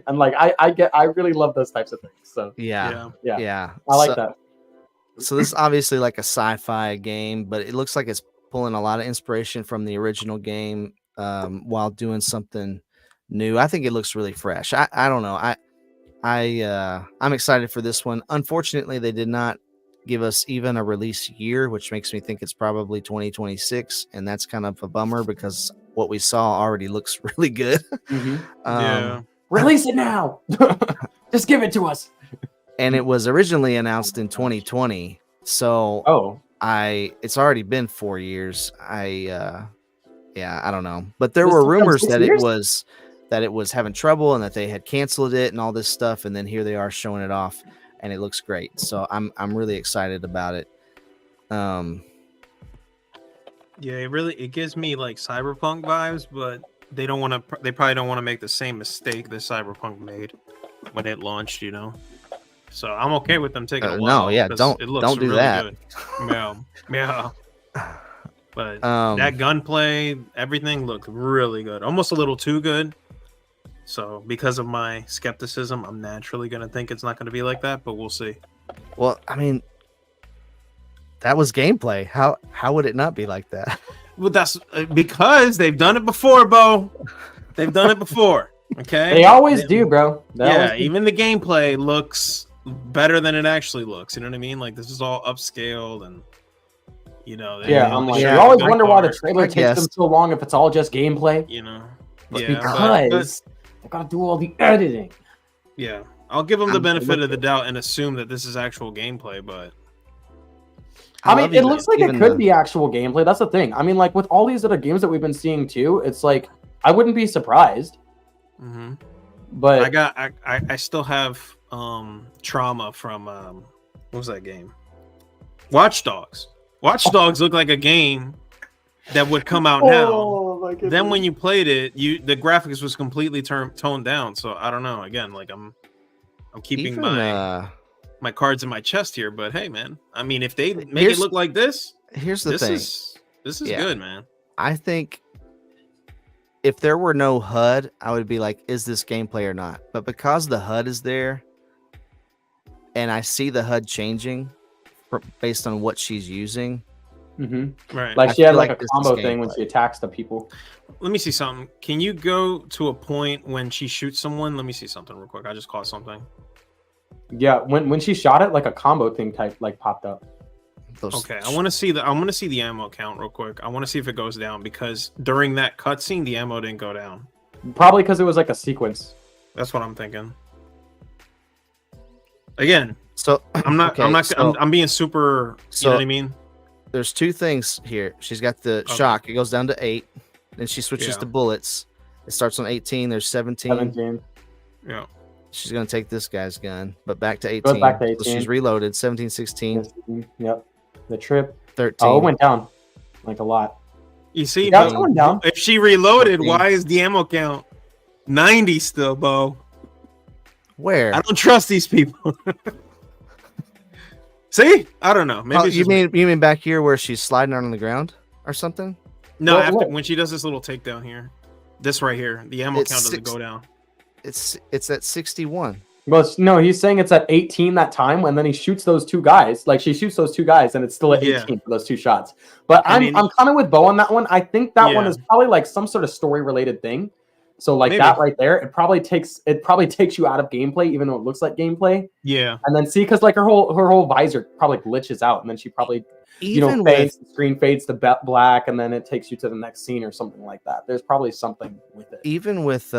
and like I really love those types of things. So yeah. I like that. So this is obviously like a sci-fi game, but it looks like it's pulling a lot of inspiration from the original game while doing something new. I think it looks really fresh. I don't know. I'm excited for this one. Unfortunately, they did not give us even a release year, which makes me think it's probably 2026, and that's kind of a bummer because what we saw already looks really good. Release it now. Just give it to us. And it was originally announced in 2020, so it's already been 4 years. I don't know, but there were rumors that it was having trouble and that they had canceled it and all this stuff, and then here they are showing it off, and it looks great. So I'm really excited about it. It gives me like Cyberpunk vibes, but they probably don't want to make the same mistake that Cyberpunk made when it launched, you know. So I'm okay with them taking a while. Don't do really that. Good. Yeah. But that gunplay, everything looked really good. Almost a little too good. So because of my skepticism, I'm naturally gonna think it's not gonna be like that, but we'll see. Well, I mean, that was gameplay. How would it not be like that? Well, that's because they've done it before, Bo. They've done it before. Okay. They always do, bro. Even the gameplay looks better than it actually looks. You know what I mean? Like this is all upscaled and you know. You always wonder why the trailer takes them so long if it's all just gameplay. You know. Because they gotta do all the editing. Yeah, I'll give them the benefit of the doubt and assume that this is actual gameplay, but. I mean, it looks like it could be actual gameplay. That's the thing. I mean, like with all these other games that we've been seeing too, it's like I wouldn't be surprised. But I still have trauma from what was that game? Watch Dogs. Watch Dogs look like a game that would come out now. Then when you played it, the graphics was completely toned down. So I don't know. Again, like I'm keeping my cards in my chest here, but hey, man. I mean, if they make it look like this, here's the thing. This is good, man. I think if there were no HUD, I would be like, is this gameplay or not? But because the HUD is there, and I see the HUD changing based on what she's using. Right. Like she had like a combo thing when she attacks the people. Let me see something. Can you go to a point when she shoots someone? Let me see something real quick. I just caught something. Yeah, when she shot it, like a combo thing type like popped up. Okay, I want to see the ammo count real quick. I want to see if it goes down because during that cutscene, the ammo didn't go down. Probably because it was like a sequence. That's what I'm thinking. Again, so I'm being super. You know what I mean? There's two things here. She's got the shock. It goes down to 8. Then she switches to bullets. It starts on 18. There's 17. Yeah. She's going to take this guy's gun, but back to 18. Goes back to 18. So she's reloaded. 17, 16. Yep. The trip. 13. Oh, it went down like a lot. You see, that's going down. If she reloaded, why is the ammo count 90 still, Bo? Where? I don't trust these people. See, I don't know. Maybe you mean back here where she's sliding on the ground or something? No, when she does this little takedown here, this right here, the ammo count doesn't go down. It's at 61. Well, no, he's saying it's at 18 that time, and then he shoots those two guys. Like she shoots those two guys, and it's still at 18 for those two shots. But I'm kind of with Bo on that one. I think that one is probably like some sort of story related thing. So like that right there, it probably takes you out of gameplay, even though it looks like gameplay. Yeah. And then see, because like her whole visor probably glitches out, and then she probably fades, the screen fades to black, and then it takes you to the next scene or something like that. There's probably something with it. Even with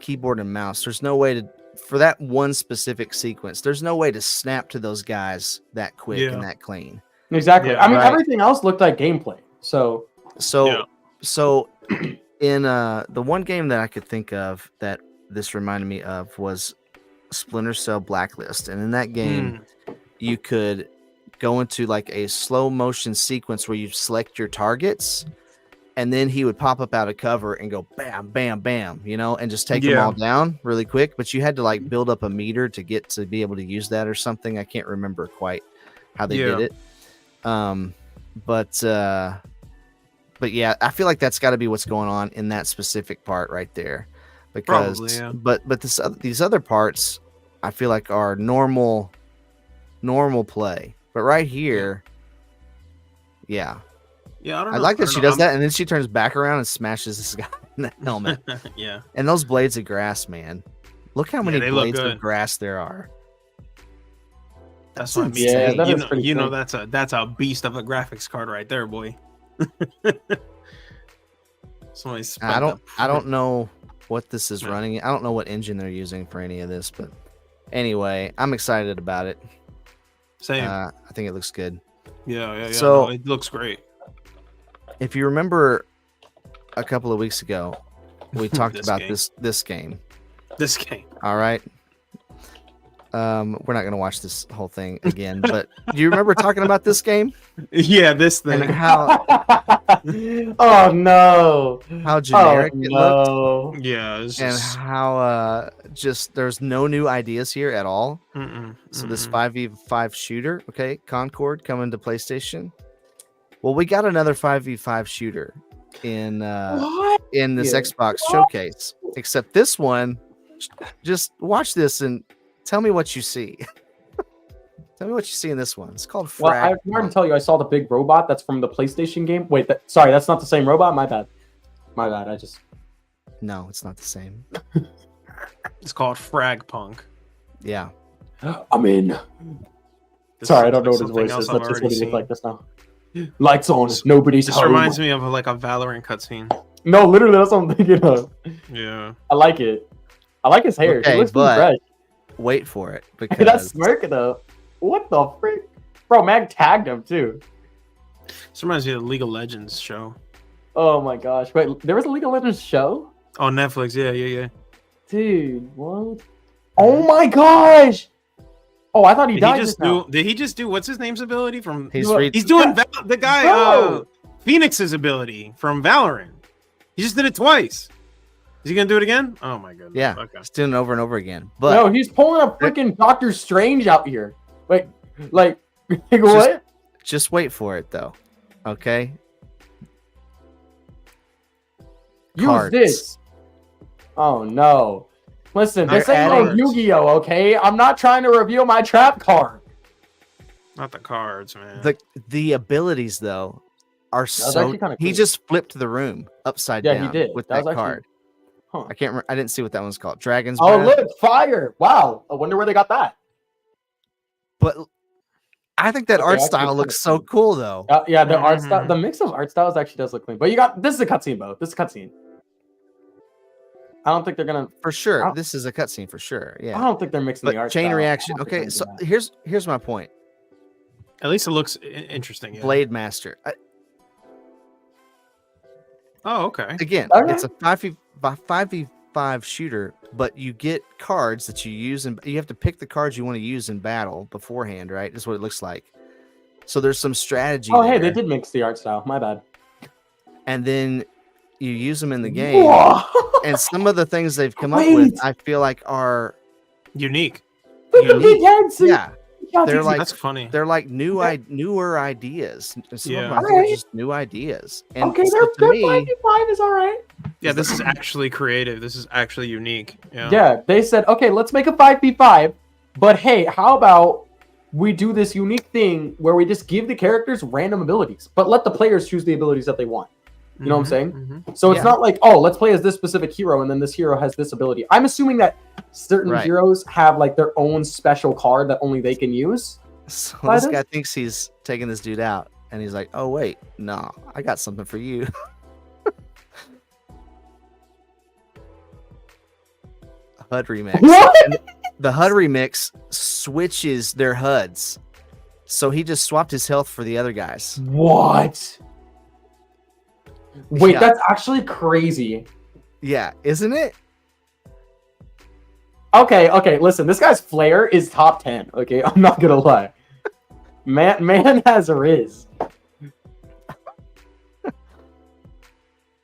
keyboard and mouse, there's no way for that one specific sequence. There's no way to snap to those guys that quick and that clean. Exactly. I mean, everything else looked like gameplay. So in the one game that I could think of that this reminded me of was Splinter Cell Blacklist, and in that game you could go into like a slow motion sequence where you select your targets, and then he would pop up out of cover and go bam, bam, bam, and just take them all down really quick. But you had to like build up a meter to get to be able to use that or something. I can't remember quite how they did it. But yeah, I feel like that's got to be what's going on in that specific part right there, because but these other parts I feel like are normal play, but right here, I don't know. I like that she does that, and then she turns back around and smashes this guy in the helmet. And those blades of grass, man, look how many blades of grass there are. That's what I mean. That's a beast of a graphics card right there, boy. I don't know what this is running. I don't know what engine they're using for any of this, but anyway, I'm excited about it. Same. I think it looks good. Yeah. So it looks great. If you remember, a couple of weeks ago, we talked about this game. This game. All right. We're not going to watch this whole thing again, but do you remember talking about this game? Yeah, this thing. And how? Oh no! How generic it looked. Yeah, and how just there's no new ideas here at all. So this 5v5 shooter, okay, Concord coming to PlayStation. Well, we got another 5v5 shooter in this Xbox showcase. Except this one, just watch this and tell me what you see. Tell me what you see in this one. It's called FragPunk. Well, I wanted to tell you, I saw the big robot that's from the PlayStation game. Wait, sorry, that's not the same robot? My bad. No, it's not the same. It's called FragPunk. Yeah. I'm in. Sorry, I don't know what his voice is. That's just what he looks like just now. Lights on. Nobody's home. This reminds me of like a Valorant cutscene. No, literally, that's what I'm thinking of. Yeah. I like it. I like his hair. Okay, he looks fresh. Wait for it. Because that's smirking though. What the frick? Bro, Mag tagged him too. This reminds me of the League of Legends show. Oh my gosh. Wait, there was a League of Legends show? On Netflix, yeah. Dude, what? Oh my gosh! Oh, I thought he died. Did he just do what's his name's ability from? He's doing the guy Phoenix's ability from Valorant. He just did it twice. Is he gonna do it again? Oh my goodness. Yeah, okay. He's doing it over and over again. But no, he's pulling a freaking Doctor Strange out here. Wait, like what? Just wait for it though. Okay. Use this. Oh no. Listen, this ain't no Yu-Gi-Oh, okay? I'm not trying to reveal my trap card. Not the cards, man. The abilities though are so cool. He just flipped the room upside down he did. With that card. Huh. I can't remember. I didn't see what that one's called. Dragon's Breath. Breath. Look, fire. Wow. I wonder where they got that. But I think that art style looks so cool though. Yeah, the art style, the mix of art styles actually does look clean. But this is a cutscene, Bo. This is a cutscene. I don't think they're gonna for sure. This is a cutscene for sure. Yeah. I don't think they're mixing the art chain style. reaction. Okay, so here's my point. At least it looks interesting. Yeah. Blade Master. Oh, okay. Again, it's a 5v5 shooter, but you get cards that you use, and you have to pick the cards you want to use in battle beforehand, right? Is what it looks like. So there's some strategy. Oh, hey, they did mix the art style. My bad. and then you use them in the game. And some of the things they've come up with, I feel like are unique. Yeah. They're like that's funny. They're like newer ideas. Some of them I think are just new ideas. And okay, so their me, 5v5 is all right. Yeah, this is actually creative. This is actually unique. Yeah, they said, okay, let's make a 5v5, but hey, how about we do this unique thing where we just give the characters random abilities, but let the players choose the abilities that they want. You know what I'm saying? So it's not like, oh, let's play as this specific hero, and then this hero has this ability. I'm assuming that certain heroes have like their own special card that only they can use. So this guy thinks he's taking this dude out, and he's like, oh, wait, no, I got something for you. HUD remix. What? The HUD remix switches their HUDs. So he just swapped his health for the other guys. What? Wait, that's actually crazy. Yeah, isn't it? Okay, listen, this guy's flair is top 10, okay? I'm not gonna lie. Man has a riz.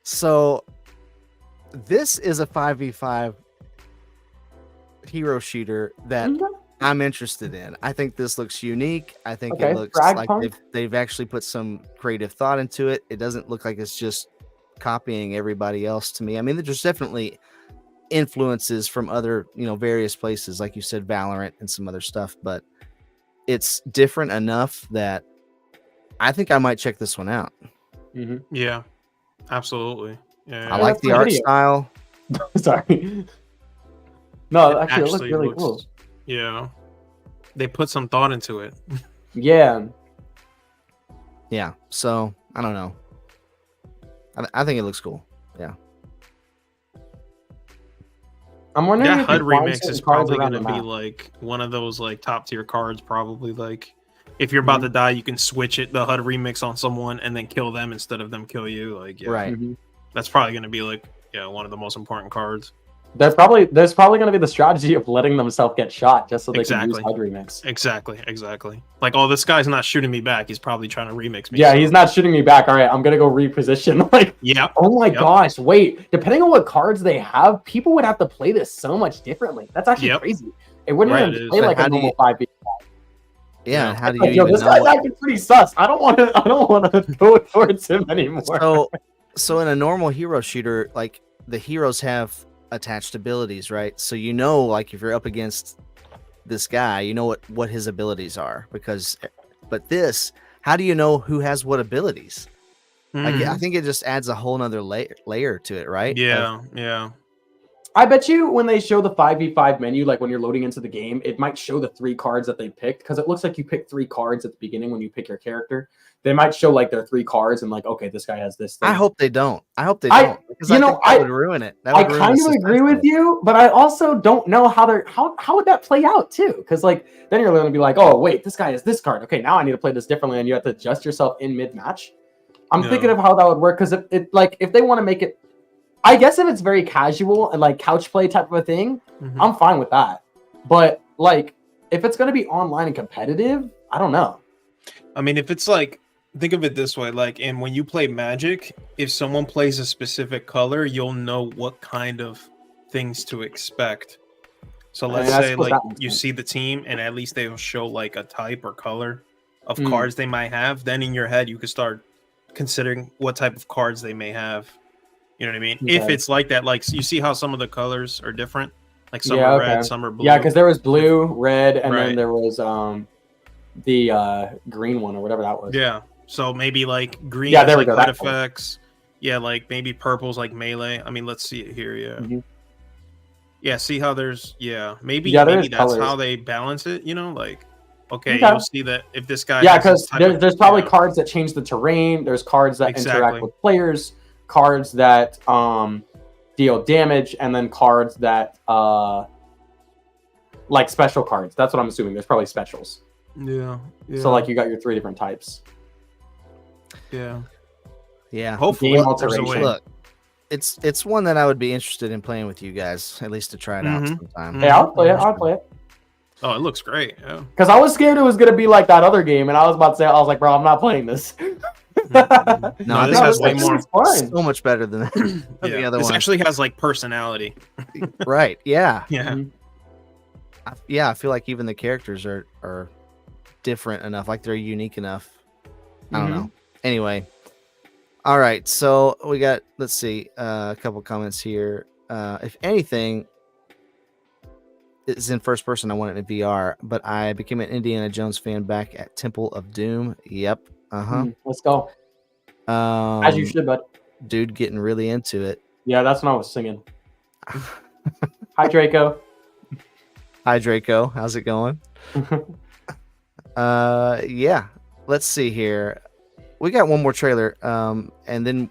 So, this is a 5v5 hero shooter that I'm interested in. I think this looks unique. I think it looks like they've actually put some creative thought into it. It doesn't look like it's just copying everybody else to me. I mean, there's definitely influences from other, various places, like you said, Valorant and some other stuff, but it's different enough that I think I might check this one out. Yeah, absolutely. Yeah, I like the art style. Sorry. No, actually, it looks really cool. Yeah. They put some thought into it. Yeah. Yeah. So, I don't know. I think it looks cool. Yeah. I'm wondering if HUD remix is probably going to be like one of those like top tier cards, probably like if you're about to die, you can switch it, the HUD remix on someone and then kill them instead of them kill you. Like, yeah. Right. That's probably going to be like, one of the most important cards. There's probably going to be the strategy of letting themselves get shot just so they can use HUD remix. Exactly. Like, oh, this guy's not shooting me back. He's probably trying to remix me. Yeah, he's not shooting me back. All right, I'm gonna go reposition. Like, yeah. Oh my gosh, wait. Depending on what cards they have, people would have to play this so much differently. That's actually crazy. It wouldn't even play like a normal 5v5. Yeah, how do you even this guy's acting pretty sus. I don't want to go towards him anymore. So in a normal hero shooter, like the heroes have attached abilities, right? So like if you're up against this guy, you know what his abilities are, but this, how do you know who has what abilities? Like, I think it just adds a whole nother layer to it, right? Yeah. I bet you when they show the 5v5 menu, like when you're loading into the game, it might show the 3 cards that they picked, because it looks like you pick 3 cards at the beginning when you pick your character. They might show like their 3 cards and like, okay, this guy has this thing. I hope they don't. Because I think that would ruin it. I kind of agree with you, but I also don't know how would that play out too? Because like then you're going to be like, oh wait, this guy has this card. Okay, now I need to play this differently, and you have to adjust yourself in mid-match. I'm thinking of how that would work, because if they want to make it, I guess if it's very casual and like couch play type of a thing, I'm fine with that. But like if it's going to be online and competitive, I don't know. I mean, if it's like, think of it this way, like, and when you play Magic, if someone plays a specific color, you'll know what kind of things to expect. So let's say like you see the team and at least they'll show like a type or color of cards they might have. Then in your head, you can start considering what type of cards they may have. You know what I mean? Okay. If it's like that, like you see how some of the colors are different, like some are red, some are blue. Yeah, because there was blue, red, and then there was the green one or whatever that was. Yeah. So maybe like green is like card effects. Yeah, like maybe purple's like melee. I mean, let's see it here. Yeah. Yeah, see how there's maybe that's colors. How they balance it, like you'll see that if this guy because there's probably cards that change the terrain, there's cards that interact with players, cards that deal damage, and then cards that like special cards. That's what I'm assuming. There's probably specials. Yeah. So like you got your 3 different types. Yeah. Hopefully, look, it's one that I would be interested in playing with you guys, at least to try it out sometime. Yeah, I'll play it. Oh, it looks great. Yeah. Because I was scared it was gonna be like that other game, and I was about to say, I was like, bro, I'm not playing this. No, this has way more. So much better than the other one. This actually has like personality. Right? Yeah. Yeah. I feel like even the characters are different enough, like they're unique enough. I don't know. Anyway, all right. So we got, let's see, a couple comments here. If anything, it's in first person. I want it in VR, but I became an Indiana Jones fan back at Temple of Doom. Yep. Let's go. As you should, bud. Dude, getting really into it. Yeah, that's what I was singing. Hi, Draco. Hi, Draco. How's it going? Yeah. Let's see here. We got one more trailer, and then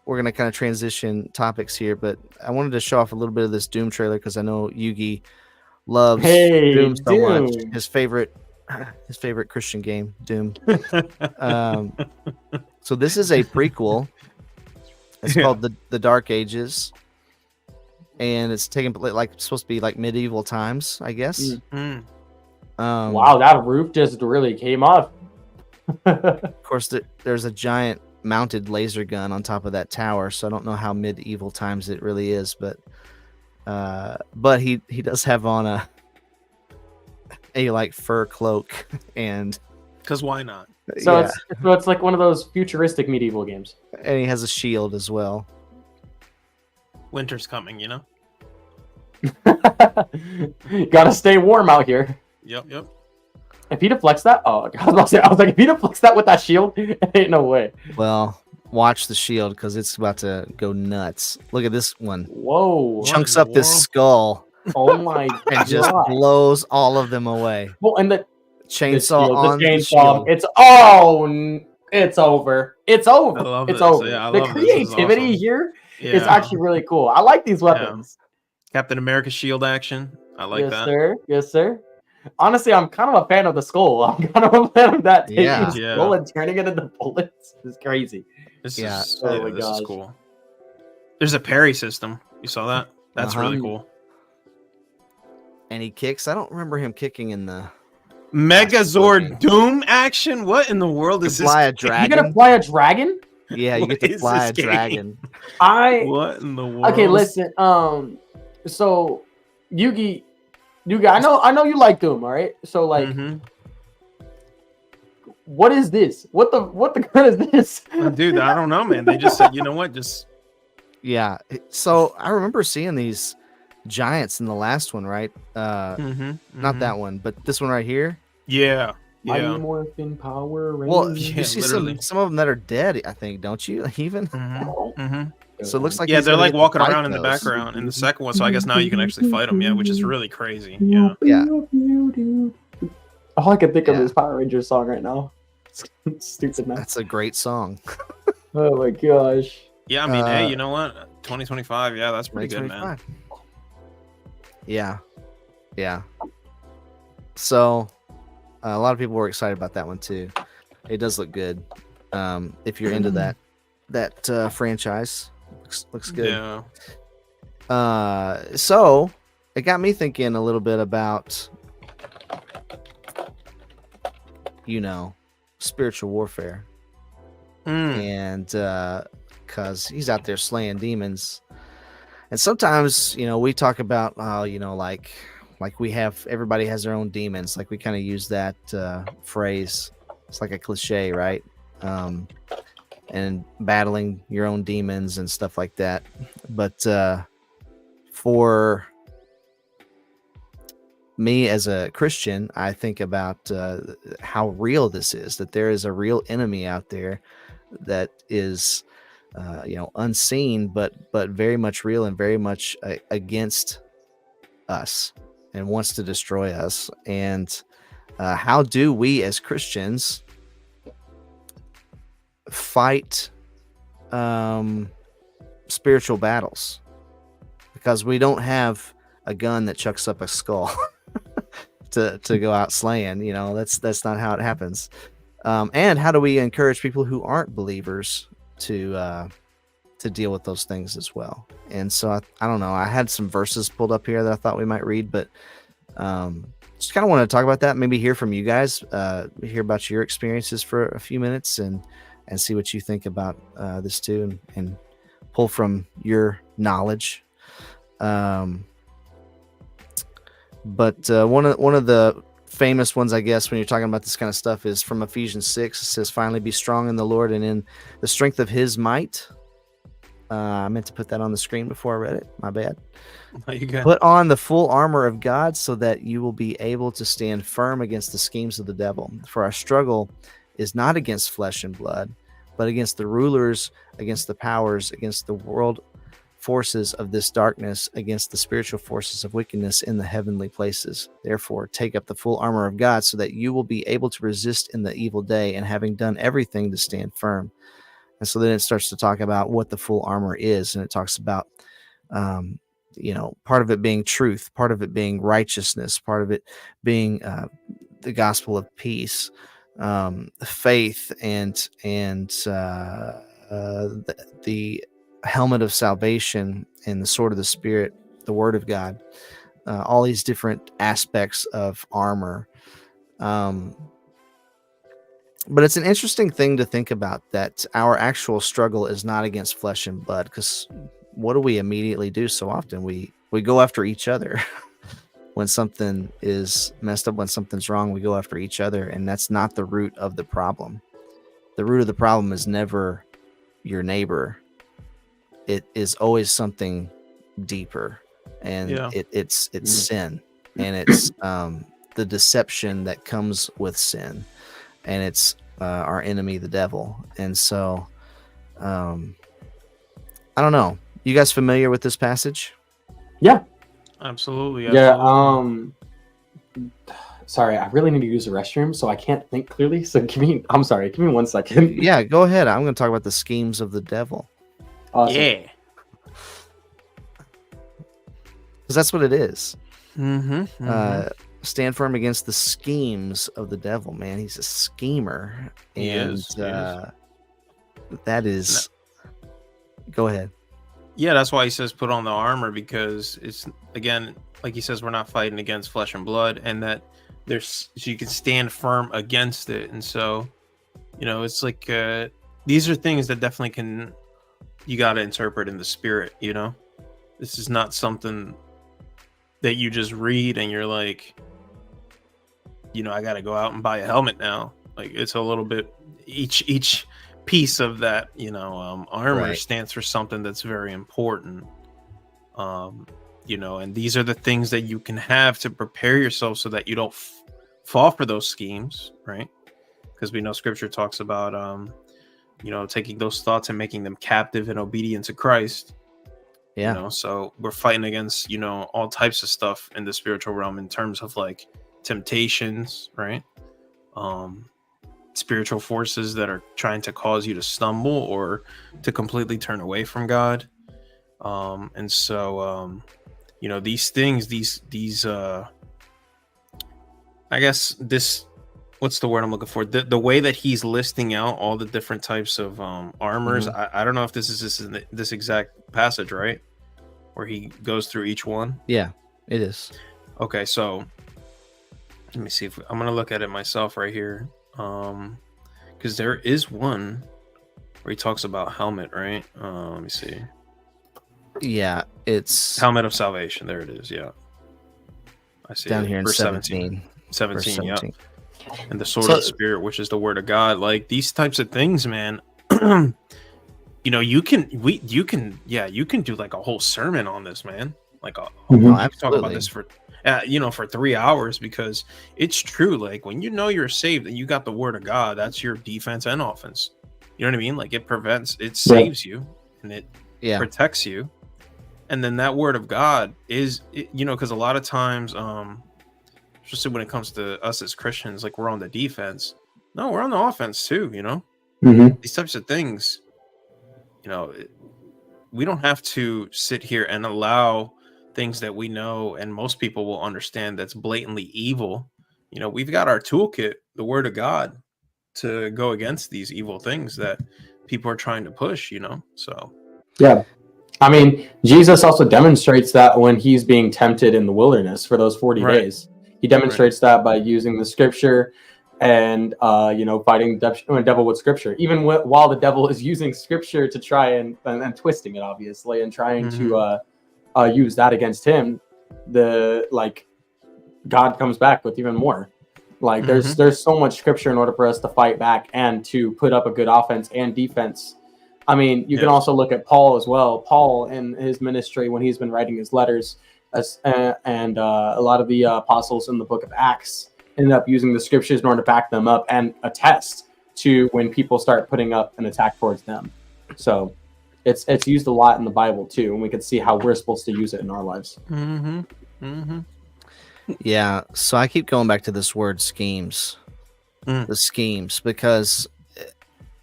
we're gonna kind of transition topics here. But I wanted to show off a little bit of this Doom trailer because I know Yugi loves Doom so much. His favorite Christian game, Doom. So this is a prequel. It's called the Dark Ages, and it's taking like supposed to be like medieval times, I guess. Wow, that roof just really came off. Of course, there's a giant mounted laser gun on top of that tower, so I don't know how medieval times it really is, but he does have on a like fur cloak, and because why not? So it's like one of those futuristic medieval games, and he has a shield as well. Winter's coming, you know. Gotta stay warm out here. Yep. If he deflects that, I was like, if he deflects that with that shield, ain't no way. Well, watch the shield because it's about to go nuts. Look at this one. Whoa! Chunks up this skull. Oh my god! And just blows all of them away. Well, and the chainsaw on the shield. It's over. It's over. It's over. Yeah, the creativity here is actually really cool. I like these weapons. Captain America shield action. I like that. Yes, sir. Yes, sir. Honestly, I'm kind of a fan of the skull. I'm kind of a fan of that taking the skull and turning it into bullets. It's crazy. This is cool. There's a parry system. You saw that? That's really cool. And he kicks. I don't remember him kicking in the Megazord Doom action. What in the world is this? Fly a dragon. You gonna fly a dragon? Yeah, you get to fly a dragon. What in the world? Okay, listen. So Yugi, I know you like Doom, all right? So like, what is this? What the gun is this? Dude, I don't know, man. They just said, you know what? Just So I remember seeing these giants in the last one, right? Not that one, but this one right here. Yeah. Mighty Morphin Power Rangers. Well, you see some of them that are dead, I think, don't you? Even. So it looks like they're like walking around in the background in the second one. So I guess now you can actually fight them, which is really crazy. Yeah. All I can think of is Power Rangers song right now. Stupid. That's a great song. Oh my gosh. Yeah, I mean, hey, you know what? 2025. Yeah, that's pretty good, man. Yeah. So a lot of people were excited about that one too. It does look good. If you're into that franchise. Looks good. Yeah. So it got me thinking a little bit about, spiritual warfare, and because he's out there slaying demons, and sometimes we talk about like everybody has their own demons. Like we kind of use that phrase. It's like a cliche, right? And battling your own demons and stuff like that. But for me as a Christian, I think about how real this is, that there is a real enemy out there that is, unseen, but very much real and very much against us and wants to destroy us. And how do we as Christians fight spiritual battles? Because we don't have a gun that chucks up a skull to go out slaying. That's not how it happens. And how do we encourage people who aren't believers to deal with those things as well? And so I don't know. I had some verses pulled up here that I thought we might read, but just kind of want to talk about that. Maybe hear from you guys, hear about your experiences for a few minutes, and and see what you think about this too, and pull from your knowledge. But one of the famous ones, I guess, when you're talking about this kind of stuff is from Ephesians 6. It says, "Finally, be strong in the Lord and in the strength of His might." I meant to put that on the screen before I read it. My bad. Put on the full armor of God so that you will be able to stand firm against the schemes of the devil. For our struggle is not against flesh and blood, but against the rulers, against the powers, against the world forces of this darkness, against the spiritual forces of wickedness in the heavenly places. Therefore, take up the full armor of God so that you will be able to resist in the evil day, and having done everything, to stand firm. And so then it starts to talk about what the full armor is, and it talks about part of it being truth, part of it being righteousness, part of it being the gospel of peace, faith, and the helmet of salvation, and the sword of the Spirit, the word of God, all these different aspects of armor. But it's an interesting thing to think about, that our actual struggle is not against flesh and blood, because what do we immediately do so often? We go after each other. When something is messed up, when something's wrong, we go after each other, and that's not the root of the problem. The root of the problem is never your neighbor. It is always something deeper, and it's sin, and it's the deception that comes with sin, and it's our enemy, the devil. And so I don't know, you guys familiar with this passage? Yeah, absolutely. Yeah. Sorry, I really need to use the restroom, so I can't think clearly. So give me 1 second. Yeah, go ahead. I'm going to talk about the schemes of the devil. Awesome. Yeah, because that's what it is. Stand firm against the schemes of the devil. Man, he's a schemer, and that is. Go ahead. Yeah, that's why he says put on the armor, because it's, again, like he says, we're not fighting against flesh and blood, and that so you can stand firm against it. And so, it's like these are things that definitely you got to interpret in the spirit. This is not something that you just read and you're like, I got to go out and buy a helmet now. Like, it's a little bit, each piece of that, armor stands for something that's very important. And these are the things that you can have to prepare yourself so that you don't fall for those schemes, right? Because we know scripture talks about, taking those thoughts and making them captive and obedient to Christ. Yeah. So we're fighting against, all types of stuff in the spiritual realm in terms of like temptations, right? Spiritual forces that are trying to cause you to stumble or to completely turn away from God. And so, these things, these I guess this, what's the word I'm looking for? The way that he's listing out all the different types of armors. I don't know if this is this exact passage, right? Where he goes through each one. Yeah, it is. Okay, so let me see if I'm gonna look at it myself right here. Because there is one where he talks about helmet, right? Let me see. Yeah, it's helmet of salvation. There it is. Yeah, I see down it. here in Verse 17. 17, yeah. And the sword of the Spirit, which is the word of God. Like these types of things, man. You can do like a whole sermon on this, man. Like talk about this for 3 hours, because it's true. Like when you're saved and you got the word of God, that's your defense and offense. You know what I mean? Like it saves you, and it protects you. And then that word of God is, because a lot of times, especially when it comes to us as Christians, like we're on the defense. No, we're on the offense too. These types of things. We don't have to sit here and allow things that we know and most people will understand that's blatantly evil. We've got our toolkit, the word of God, to go against these evil things that people are trying to push, so. Yeah. I mean, Jesus also demonstrates that when he's being tempted in the wilderness for those 40 days. He demonstrates that by using the scripture and fighting the devil with scripture, even while the devil is using scripture to try and twisting it, obviously, and trying to use that against him. God comes back with even more. Like there's so much scripture in order for us to fight back and to put up a good offense and defense. I mean, you can also look at Paul as well. Paul in his ministry, when he's been writing his letters, and a lot of the apostles in the book of Acts end up using the scriptures in order to back them up and attest to when people start putting up an attack towards them. So it's used a lot in the Bible too, and we can see how we're supposed to use it in our lives. Yeah, so I keep going back to this word schemes. The schemes, because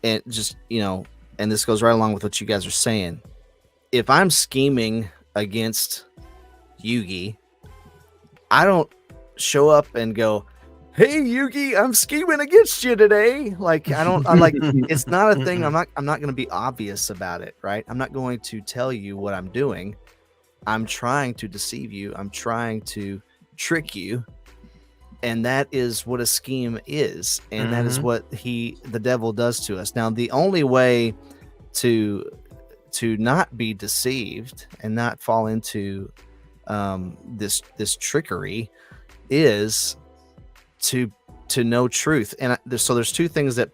it just, and this goes right along with what you guys are saying. If I'm scheming against Yugi, I don't show up and go, "Hey Yugi, I'm scheming against you today." Like I'm like, it's not a thing. I'm not going to be obvious about it, right? I'm not going to tell you what I'm doing. I'm trying to deceive you. I'm trying to trick you, and that is what a scheme is, and that is what the devil does to us. Now, the only way to not be deceived and not fall into this trickery is to know truth. And so there's two things that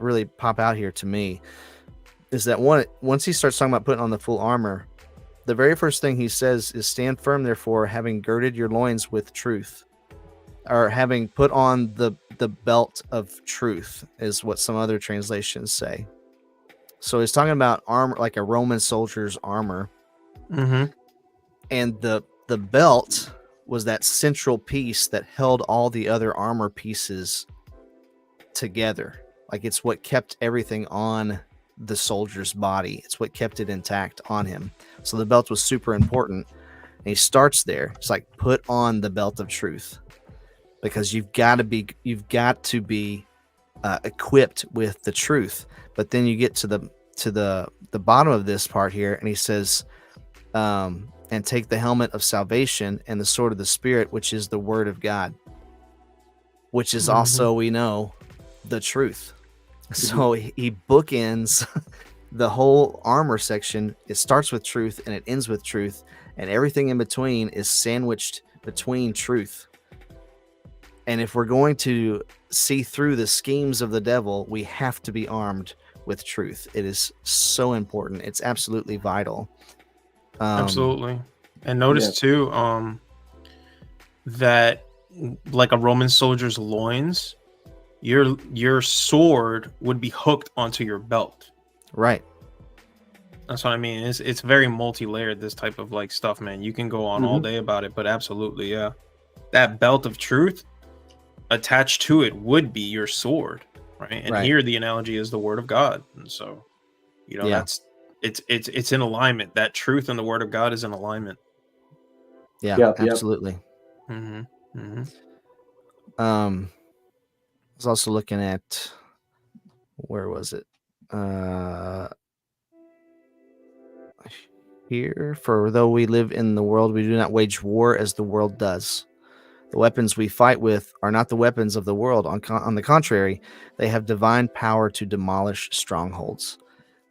really pop out here to me. Is that one, once he starts talking about putting on the full armor, the very first thing he says is, "Stand firm, therefore, having girded your loins with truth," or having put on the belt of truth, is what some other translations say. So he's talking about armor, like a Roman soldier's armor. And the belt was that central piece that held all the other armor pieces together. Like it's what kept everything on the soldier's body. It's what kept it intact on him. So the belt was super important. And he starts there. It's like, put on the belt of truth, because you've got to be equipped with the truth. But then you get to the bottom of this part here, and he says, and take the helmet of salvation and the sword of the Spirit, which is the word of God, which is also, we know, the truth. So he bookends the whole armor section. It starts with truth and it ends with truth, and everything in between is sandwiched between truth. And if we're going to see through the schemes of the devil, we have to be armed with truth. It is so important. It's absolutely vital. Absolutely. And notice too, that like a Roman soldier's loins, your sword would be hooked onto your belt. Right. That's what I mean. It's very multi-layered, this type of like stuff, man. You can go on all day about it, but absolutely, yeah. That belt of truth attached to it would be your sword, right? And here the analogy is the word of God. And so, that's it's in alignment. That truth and the word of God is in alignment. Yeah, absolutely. I was also looking at, where was it? Here, for though we live in the world, we do not wage war as the world does. The weapons we fight with are not the weapons of the world. On the contrary, they have divine power to demolish strongholds.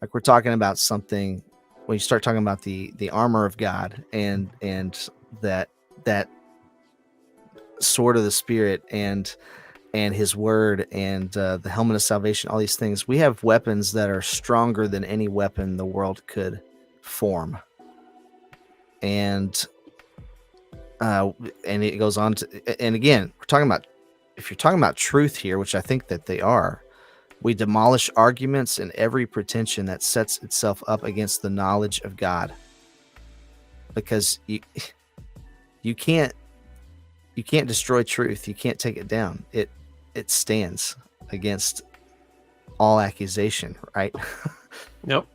Like we're talking about something, when you start talking about the armor of God and that sword of the Spirit and his word and the helmet of salvation, all these things, we have weapons that are stronger than any weapon the world could form. And it goes on to, and again, we're talking about, if you're talking about truth here, which I think that they are, we demolish arguments and every pretension that sets itself up against the knowledge of God. Because you can't destroy truth. You can't take it down. It stands against all accusation, right? Yep.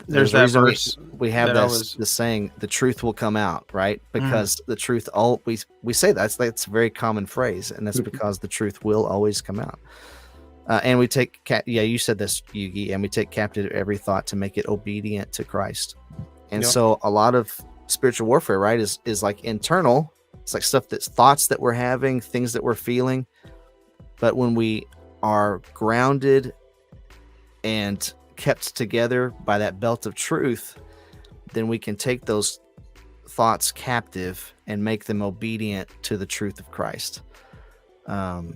There's that verse we have the saying, the truth will come out, right? Because the truth, we say that's a very common phrase, and that's because the truth will always come out. And we take, you said this, Yugi, and we take captive every thought to make it obedient to Christ. And so a lot of spiritual warfare, right, is like internal. It's like stuff that's thoughts that we're having, things that we're feeling. But when we are grounded and kept together by that belt of truth, then we can take those thoughts captive and make them obedient to the truth of Christ. And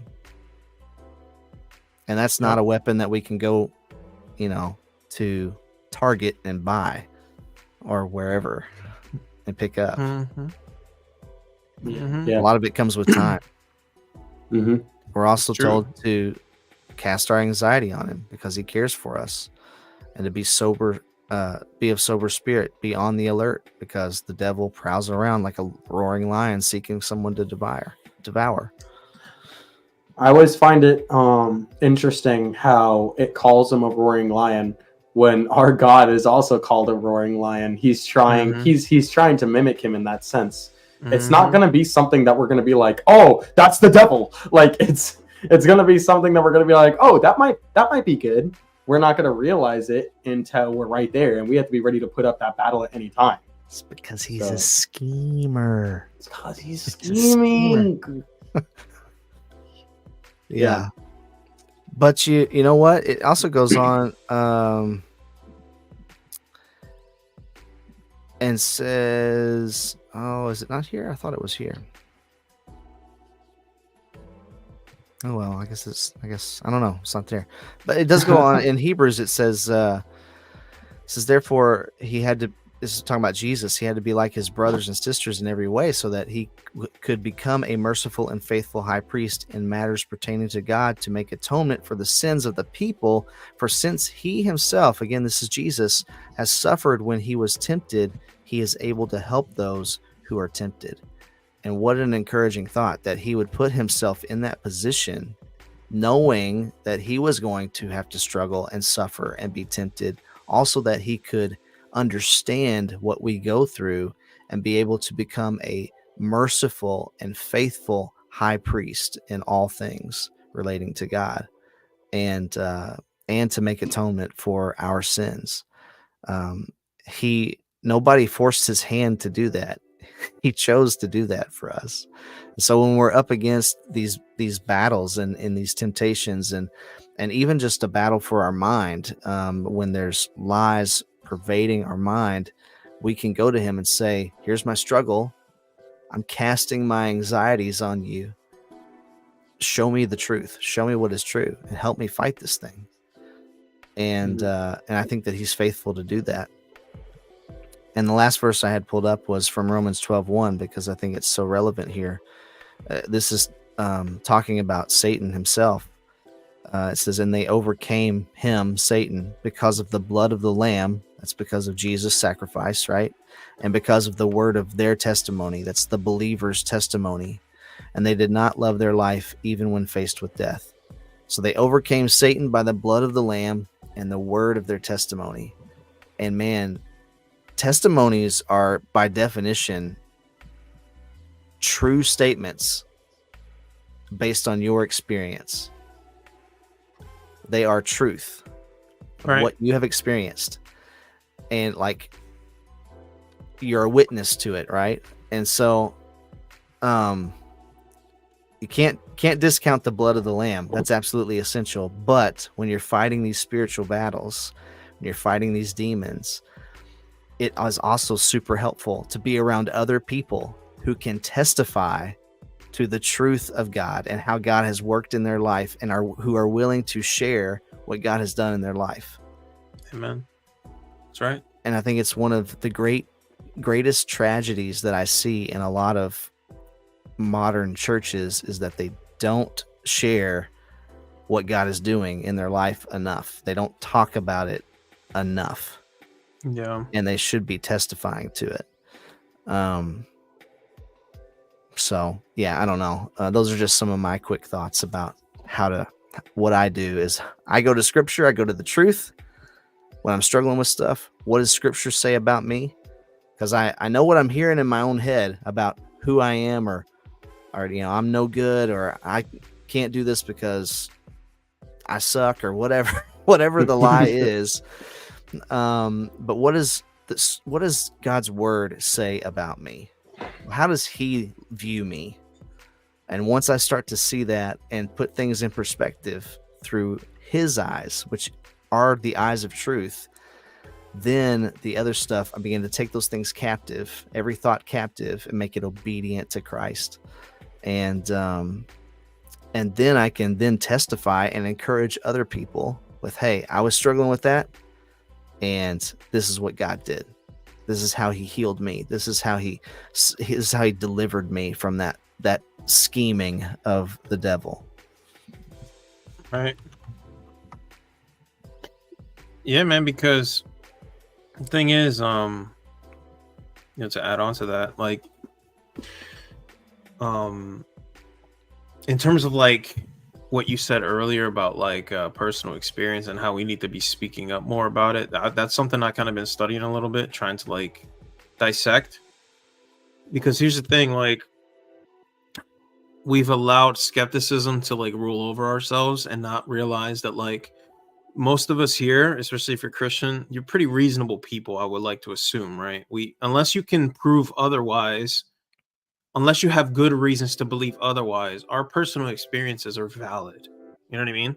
that's not a weapon that we can go, to Target and buy or wherever and pick up. Mm-hmm. Yeah. A lot of it comes with time. Mm-hmm. We're also told to cast our anxiety on him because he cares for us, and to be sober, be of sober spirit, be on the alert, because the devil prowls around like a roaring lion seeking someone to devour. I always find it interesting how it calls him a roaring lion when our God is also called a roaring lion. He's trying he's trying to mimic him in that sense. It's not going to be something that we're going to be like, "Oh, that's the devil." Like it's going to be something that we're going to be like, "Oh, that might be good." We're not going to realize it until we're right there, and we have to be ready to put up that battle at any time. It's because he's a schemer. It's because he's scheming. Yeah. But you know what? It also goes on and says, oh, is it not here? I thought it was here. Oh, well, I guess I don't know. It's not there. But it does go on in Hebrews. It says, therefore he had to, this is talking about Jesus. He had to be like his brothers and sisters in every way so that he could become a merciful and faithful high priest in matters pertaining to God to make atonement for the sins of the people. For since he himself, again, this is Jesus, has suffered when he was tempted, he is able to help those who are tempted. And what an encouraging thought that he would put himself in that position, knowing that he was going to have to struggle and suffer and be tempted. Also that he could understand what we go through and be able to become a merciful and faithful high priest in all things relating to God, and to make atonement for our sins. Nobody forced his hand to do that. He chose to do that for us. So when we're up against these battles and in these temptations, and even just a battle for our mind, when there's lies pervading our mind, we can go to him and say, here's my struggle. I'm casting my anxieties on you. Show me the truth. Show me what is true and help me fight this thing. And I think that he's faithful to do that. And the last verse I had pulled up was from Romans 12:1, because I think it's so relevant here. This is talking about Satan himself. It says, and they overcame him, Satan, because of the blood of the Lamb. That's because of Jesus' sacrifice, right? And because of the word of their testimony. That's the believer's testimony. And they did not love their life even when faced with death. So they overcame Satan by the blood of the Lamb and the word of their testimony. And man, testimonies are by definition true statements based on your experience. They are truth, right? What you have experienced, and like you're a witness to it, right? And so you can't discount the blood of the Lamb. That's absolutely essential. But when you're fighting these spiritual battles, when you're fighting these demons, it is also super helpful to be around other people who can testify to the truth of God and how God has worked in their life, and who are willing to share what God has done in their life. Amen. That's right. And I think it's one of the greatest tragedies that I see in a lot of modern churches is that they don't share what God is doing in their life enough. They don't talk about it enough. Yeah. And they should be testifying to it. So yeah, I don't know. Those are just some of my quick thoughts about what I do is I go to scripture. I go to the truth when I'm struggling with stuff. What does scripture say about me? Because I know what I'm hearing in my own head about who I am, or I'm no good, or I can't do this because I suck, or whatever the lie is. But what does God's word say about me? How does he view me? And once I start to see that and put things in perspective through his eyes, which are the eyes of truth, then the other stuff, I begin to take those things captive, every thought captive, and make it obedient to Christ. And then I can then testify and encourage other people with, hey, I was struggling with that, and this is what God did. This is how he healed me. This is how he delivered me from that scheming of the devil. Right. Yeah, man, because the thing is, to add on to that, like, in terms of like what you said earlier about like personal experience and how we need to be speaking up more about it, that's something I kind of been studying a little bit, trying to like dissect. Because here's the thing, like, we've allowed skepticism to like rule over ourselves and not realize that like most of us here, especially if you're Christian, you're pretty reasonable people, I would like to assume, right? Unless you can prove otherwise, unless you have good reasons to believe otherwise, our personal experiences are valid. You know what I mean?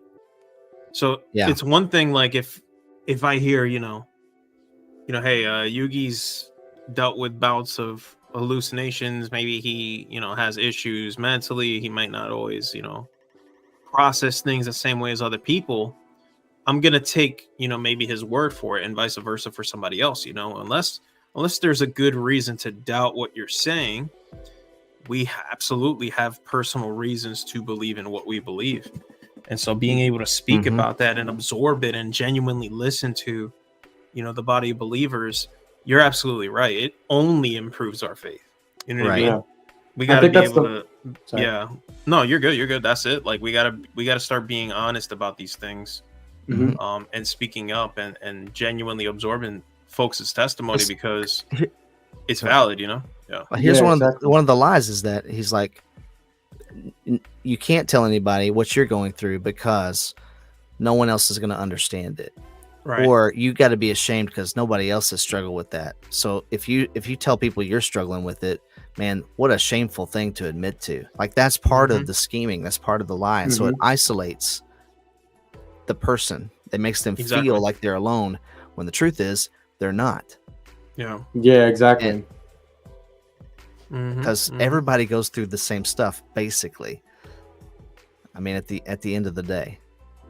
So it's one thing, like if I hear, hey, Yugi's dealt with bouts of hallucinations, maybe he, has issues mentally, he might not always, process things the same way as other people. I'm gonna take, maybe his word for it, and vice versa for somebody else, unless there's a good reason to doubt what you're saying. We absolutely have personal reasons to believe in what we believe. And so being able to speak about that and absorb it and genuinely listen to, the body of believers, you're absolutely right. It only improves our faith. You know what I mean? Yeah. We got to be able to. Sorry. Yeah. No, you're good. You're good. That's it. Like we gotta start being honest about these things, and speaking up and genuinely absorbing folks' testimony because it's valid, Yeah. Here's one of the lies is that he's like, you can't tell anybody what you're going through because no one else is going to understand it. Right. Or you got to be ashamed because nobody else has struggled with that. So if you tell people you're struggling with it, man, what a shameful thing to admit to. Like that's part of the scheming. That's part of the lie. And so it isolates the person. It makes them feel like they're alone when the truth is they're not. Yeah. Yeah, exactly. Because everybody goes through the same stuff, basically. I mean, at the end of the day.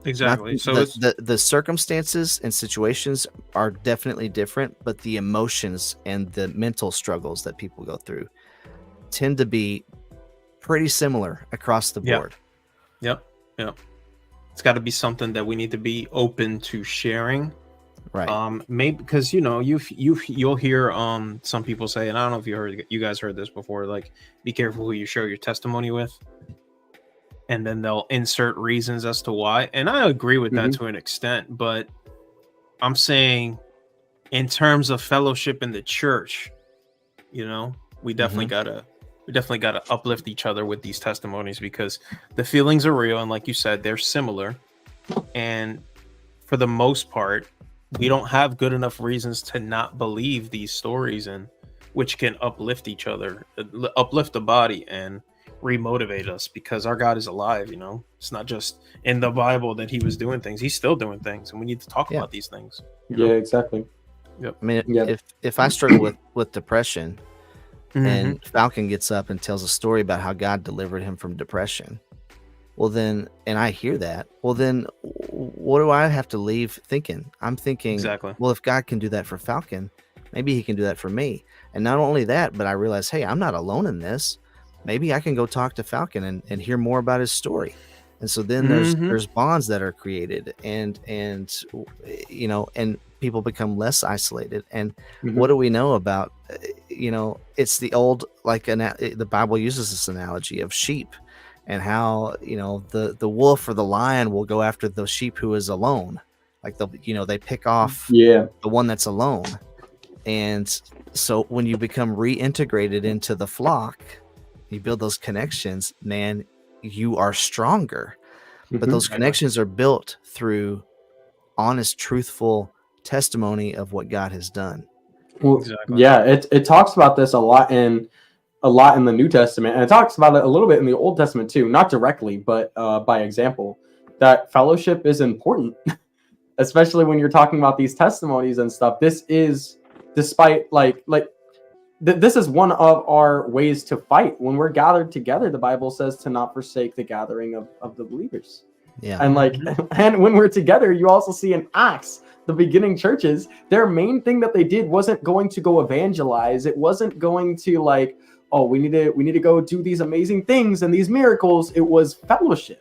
Exactly. So the circumstances and situations are definitely different, but the emotions and the mental struggles that people go through tend to be pretty similar across the board. Yep. It's got to be something that we need to be open to sharing. Right. Maybe because you'll hear some people say, and I don't know if you guys heard this before, like be careful who you share your testimony with. And then they'll insert reasons as to why. And I agree with that to an extent, but I'm saying in terms of fellowship in the church, we definitely gotta uplift each other with these testimonies because the feelings are real. And like you said, they're similar. And for the most part, we don't have good enough reasons to not believe these stories, and which can uplift each other, uplift the body and remotivate us because our God is alive. It's not just in the Bible that he was doing things. He's still doing things, and we need to talk about these things. Yeah, exactly. Yep. I mean, if I struggle with depression and Falcon gets up and tells a story about how God delivered him from depression, well then, and I hear that, well then what do I have to leave thinking? I'm thinking, well, if God can do that for Falcon, maybe he can do that for me. And not only that, but I realize, hey, I'm not alone in this. Maybe I can go talk to Falcon and hear more about his story. And so then there's bonds that are created and people become less isolated. And what do we know about, it's the old, like the Bible uses this analogy of sheep and how, the wolf or the lion will go after the sheep who is alone. Like they pick off the one that's alone. And so when you become reintegrated into the flock, you build those connections, man, you are stronger. But those connections are built through honest, truthful testimony of what God has done. Well, it talks about this a lot in a lot in the New Testament, and it talks about it a little bit in the Old Testament too, not directly, but by example, that fellowship is important, especially when you're talking about these testimonies and stuff. This is, despite this is one of our ways to fight. When we're gathered together, the Bible says to not forsake the gathering of the believers. Yeah. And and when we're together, you also see in Acts, the beginning churches, their main thing that they did wasn't going to go evangelize. It wasn't going to we need to go do these amazing things and these miracles. It was fellowship.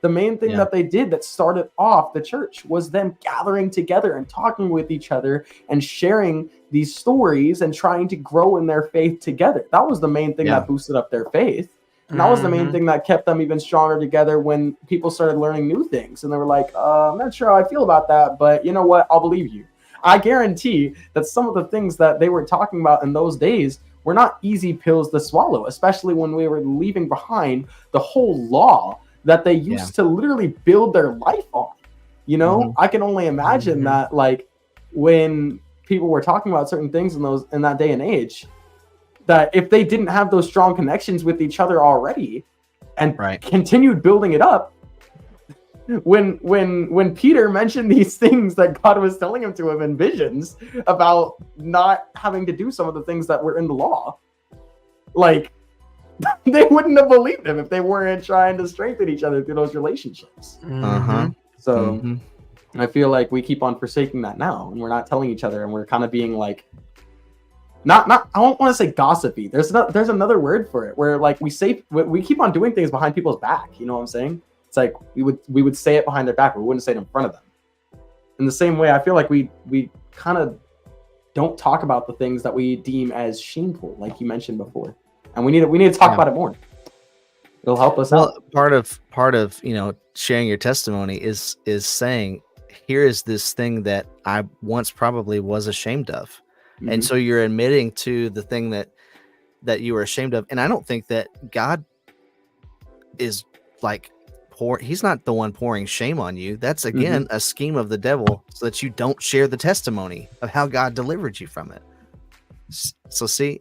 The main thing that they did that started off the church was them gathering together and talking with each other and sharing these stories and trying to grow in their faith together. That was the main thing that boosted up their faith. And that was the main thing that kept them even stronger together when people started learning new things. And they were like, I'm not sure how I feel about that, but you know what? I'll believe you. I guarantee that some of the things that they were talking about in those days were not easy pills to swallow, especially when we were leaving behind the whole law that they used to literally build their life on. You know, I can only imagine that when people were talking about certain things in that day and age, that if they didn't have those strong connections with each other already and continued building it up, when Peter mentioned these things that God was telling him to him in visions about not having to do some of the things that were in the law, they wouldn't have believed him if they weren't trying to strengthen each other through those relationships. So I feel like we keep on forsaking that now, and we're not telling each other, and we're kind of being not I don't want to say gossipy. There's another word for it where we keep on doing things behind people's back. You know what I'm saying? It's like we would say it behind their back, but we wouldn't say it in front of them. In the same way, I feel like we kind of don't talk about the things that we deem as shameful, like you mentioned before. And we need to talk about it more. It'll help us out. Part of sharing your testimony is saying, here is this thing that I once probably was ashamed of. And so you're admitting to the thing that you were ashamed of. And I don't think that God is he's not the one pouring shame on you. That's again a scheme of the devil so that you don't share the testimony of how God delivered you from it. So see,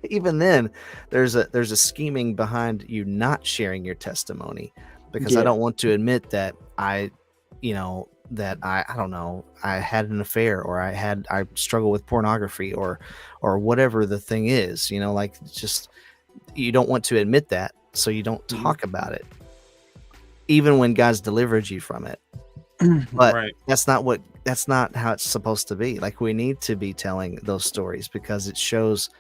even then there's a scheming behind you not sharing your testimony, because I don't want to admit that I don't know, I had an affair, or I struggle with pornography, or whatever the thing is, just you don't want to admit that, so you don't talk about it, even when God's delivered you from it. But that's not how it's supposed to be. We need to be telling those stories because it shows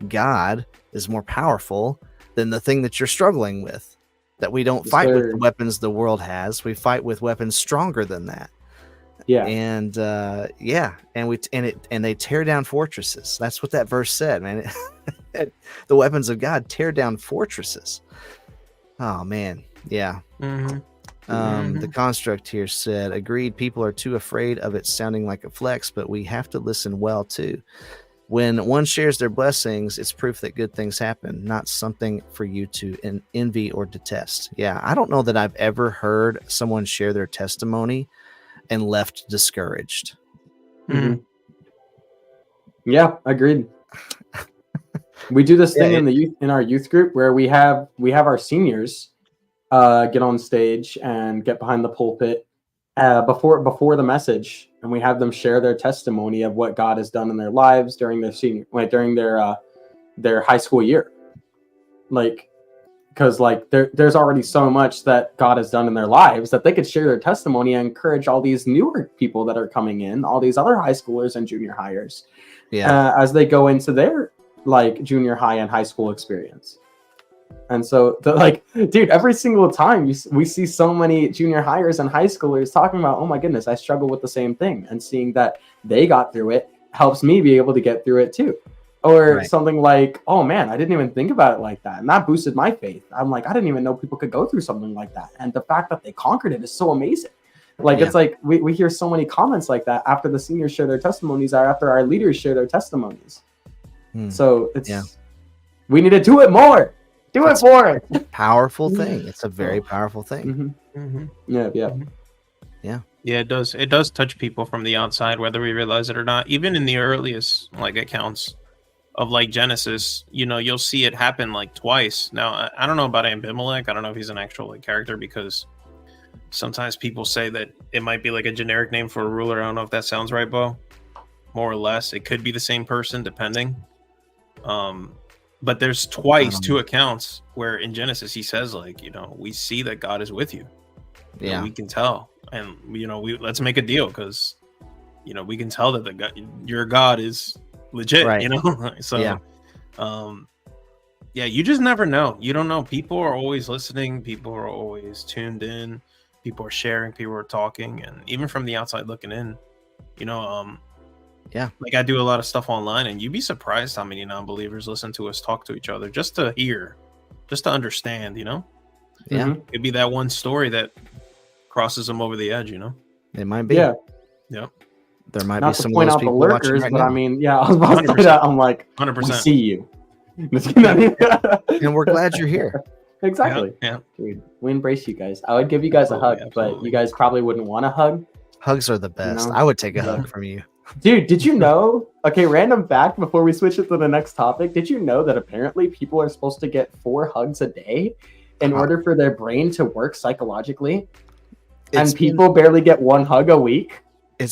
God is more powerful than the thing that you're struggling with. That we don't fight with the weapons the world has. We fight with weapons stronger than that. And they tear down fortresses. That's what that verse said, man. The weapons of God tear down fortresses. Oh man, yeah. The construct here said, agreed, people are too afraid of it sounding like a flex, but we have to listen well too. When one shares their blessings, it's proof that good things happen, not something for you to envy or detest. Yeah, I don't know that I've ever heard someone share their testimony and left discouraged. Yeah, agreed. We do this thing in our youth group where we have our seniors get on stage and get behind the pulpit before the message, and we have them share their testimony of what God has done in their lives during their high school year. Because there's already so much that God has done in their lives that they could share their testimony and encourage all these newer people that are coming in, all these other high schoolers and junior hires, as they go into their junior high and high school experience. And so, dude, every single time we see so many junior hires and high schoolers talking about, oh my goodness, I struggle with the same thing, and seeing that they got through it helps me be able to get through it too. Or something like, oh man, I didn't even think about it like that, and that boosted my faith. I'm like, I didn't even know people could go through something like that, and the fact that they conquered it is so amazing. It's like we hear so many comments like that after the seniors share their testimonies, or after our leaders share their testimonies. So we need to do it more. Do it for it. Powerful thing. It's a very powerful thing. Yeah, it does touch people from the outside, whether we realize it or not. Even in the earliest accounts of like Genesis, you'll see it happen like twice. Now, I don't know about Abimelech. I don't know if he's an actual like character, because sometimes people say that it might be like a generic name for a ruler. I don't know if that sounds right, Bo. More or less, it could be the same person, depending. But there's twice two accounts where in Genesis he says like, we see that God is with you. Yeah, we can tell, and let's make a deal, because we can tell that your God is legit, right. So yeah. You just never know. You don't know. People are always listening, people are always tuned in, people are sharing, people are talking, and even from the outside looking in, like I do a lot of stuff online, and you'd be surprised how many non-believers listen to us talk to each other just to hear, just to understand, it'd be that one story that crosses them over the edge, It might be. Yeah. There might Not be some to point of those out the people lurkers, right but now. I mean, yeah, I was about to say that. I'm like, 100%. we see you. And we're glad you're here. Exactly. Yeah. Dude, we embrace you guys. I would give you guys a hug, but you guys probably wouldn't want a hug. Hugs are the best. I would take a hug from you. Dude, did you know? Okay, random fact before we switch it to the next topic. Did you know that apparently people are supposed to get 4 hugs a day in order for their brain to work psychologically? And people barely get 1 hug a week? I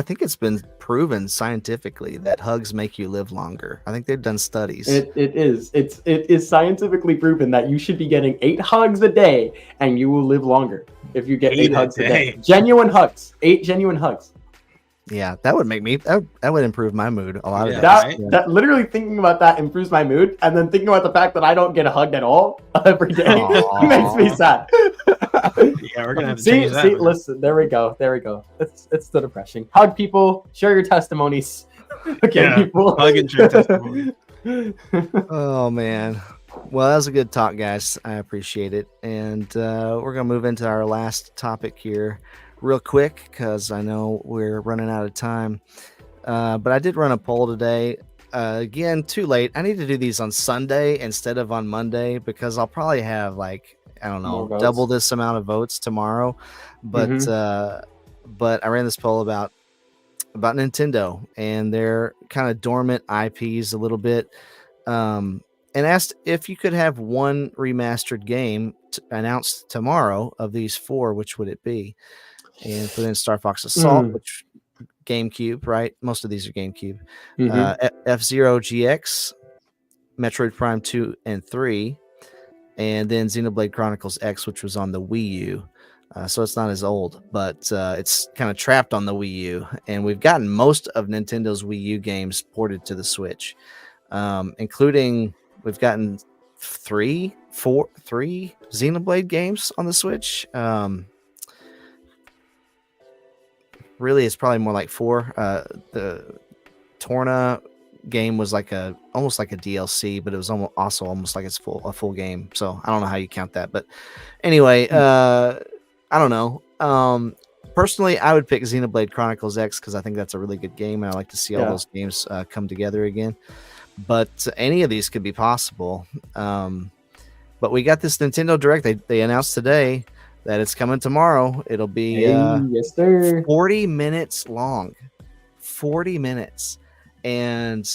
think it's been proven scientifically that hugs make you live longer. I think they've done studies. It is scientifically proven that you should be getting 8 hugs a day and you will live longer if you get 8 hugs a day. Genuine hugs. 8 genuine hugs. Yeah, that would make me that would improve my mood a lot of days. That literally thinking about that improves my mood, and then thinking about the fact that I don't get hugged at all every day makes me sad. Yeah, we're gonna have to change that. See, listen, there we go. It's the depression. Hug people, share your testimonies. Okay, people. Hug and share testimony. Oh man. Well, that was a good talk, guys. I appreciate it. And we're gonna move into our last topic here real quick, because I know we're running out of time. But I did run a poll today. Again, too late. I need to do these on Sunday instead of on Monday, because I'll probably have like, I don't know, double this amount of votes tomorrow. But but I ran this poll about Nintendo and their kind of dormant IPs a little bit, and asked if you could have one remastered game announced tomorrow of these 4, which would it be? And put in Star Fox Assault, which GameCube, right? Most of these are GameCube. F-Zero GX, Metroid Prime 2 and 3, and then Xenoblade Chronicles X, which was on the Wii U. So it's not as old, but it's kind of trapped on the Wii U. And we've gotten most of Nintendo's Wii U games ported to the Switch, including we've gotten 3 Xenoblade games on the Switch. Really, it's probably more like 4. The Torna game was like almost like a DLC, but it was almost like it's a full game. So I don't know how you count that, but anyway, I don't know. Personally, I would pick Xenoblade Chronicles X because I think that's a really good game, and I like to see all those games come together again. But any of these could be possible. But we got this Nintendo Direct. They announced today that it's coming tomorrow. It'll be yes, sir. 40 minutes long. 40 minutes. And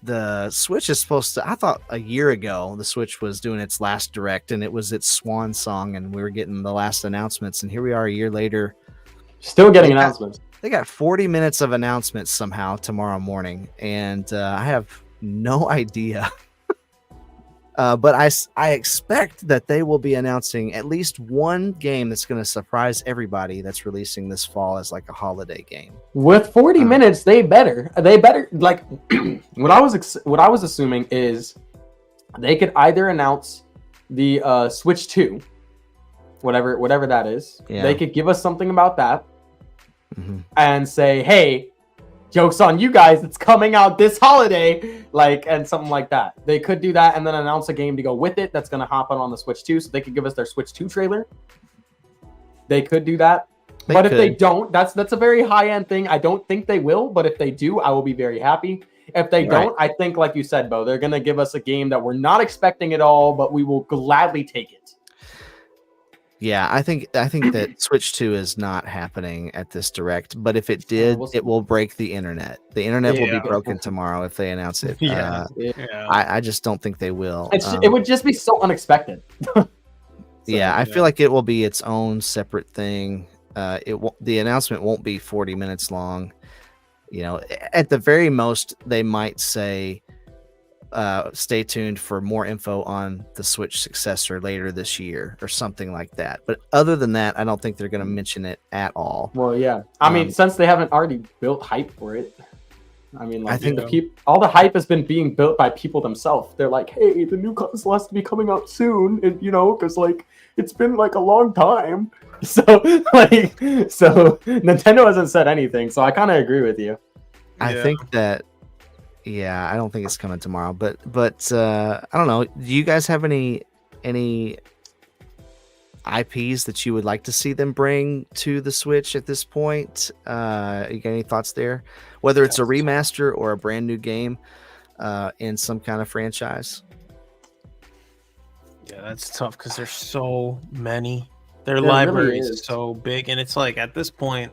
the Switch is supposed to, I thought a year ago the Switch was doing its last Direct and it was its swan song and we were getting the last announcements, and here we are a year later. Still getting announcements. They got 40 minutes of announcements somehow tomorrow morning, and I have no idea. But I expect that they will be announcing at least one game that's going to surprise everybody that's releasing this fall as like a holiday game. With 40 minutes, they better like what I was assuming is they could either announce the Switch 2, whatever that is. Yeah. They could give us something about that and say, hey, joke's on you guys, it's coming out this holiday, and something like that. They could do that and then announce a game to go with it that's going to hop on the Switch 2, so they could give us their Switch 2 trailer. They could do that. If they don't, that's a very high-end thing. I don't think they will, but if they do, I will be very happy. If they don't, I think, like you said, Bo, they're going to give us a game that we're not expecting at all, but we will gladly take it. Yeah, I think that Switch 2 is not happening at this direct, but if it did, it will break the internet. The internet will be broken tomorrow if they announce it. I just don't think they will. It would just be so unexpected. I feel like it will be its own separate thing. The announcement won't be 40 minutes long. You know, at the very most, they might say, stay tuned for more info on the Switch successor later this year or something like that. But other than that, I don't think they're going to mention it at all. Well, yeah. I mean, since they haven't already built hype for it. I mean, like, I think all the hype has been being built by people themselves. They're like, hey, the new console has to be coming out soon. And, you know, because, like, it's been, like, a long time. So Nintendo hasn't said anything. So I kind of agree with you. I think that, I don't think it's coming tomorrow. But I don't know. Do you guys have any IPs that you would like to see them bring to the Switch at this point? You got any thoughts there? Whether it's a remaster or a brand new game in some kind of franchise? Yeah, that's tough because there's so many. Their library is so big, and it's like at this point,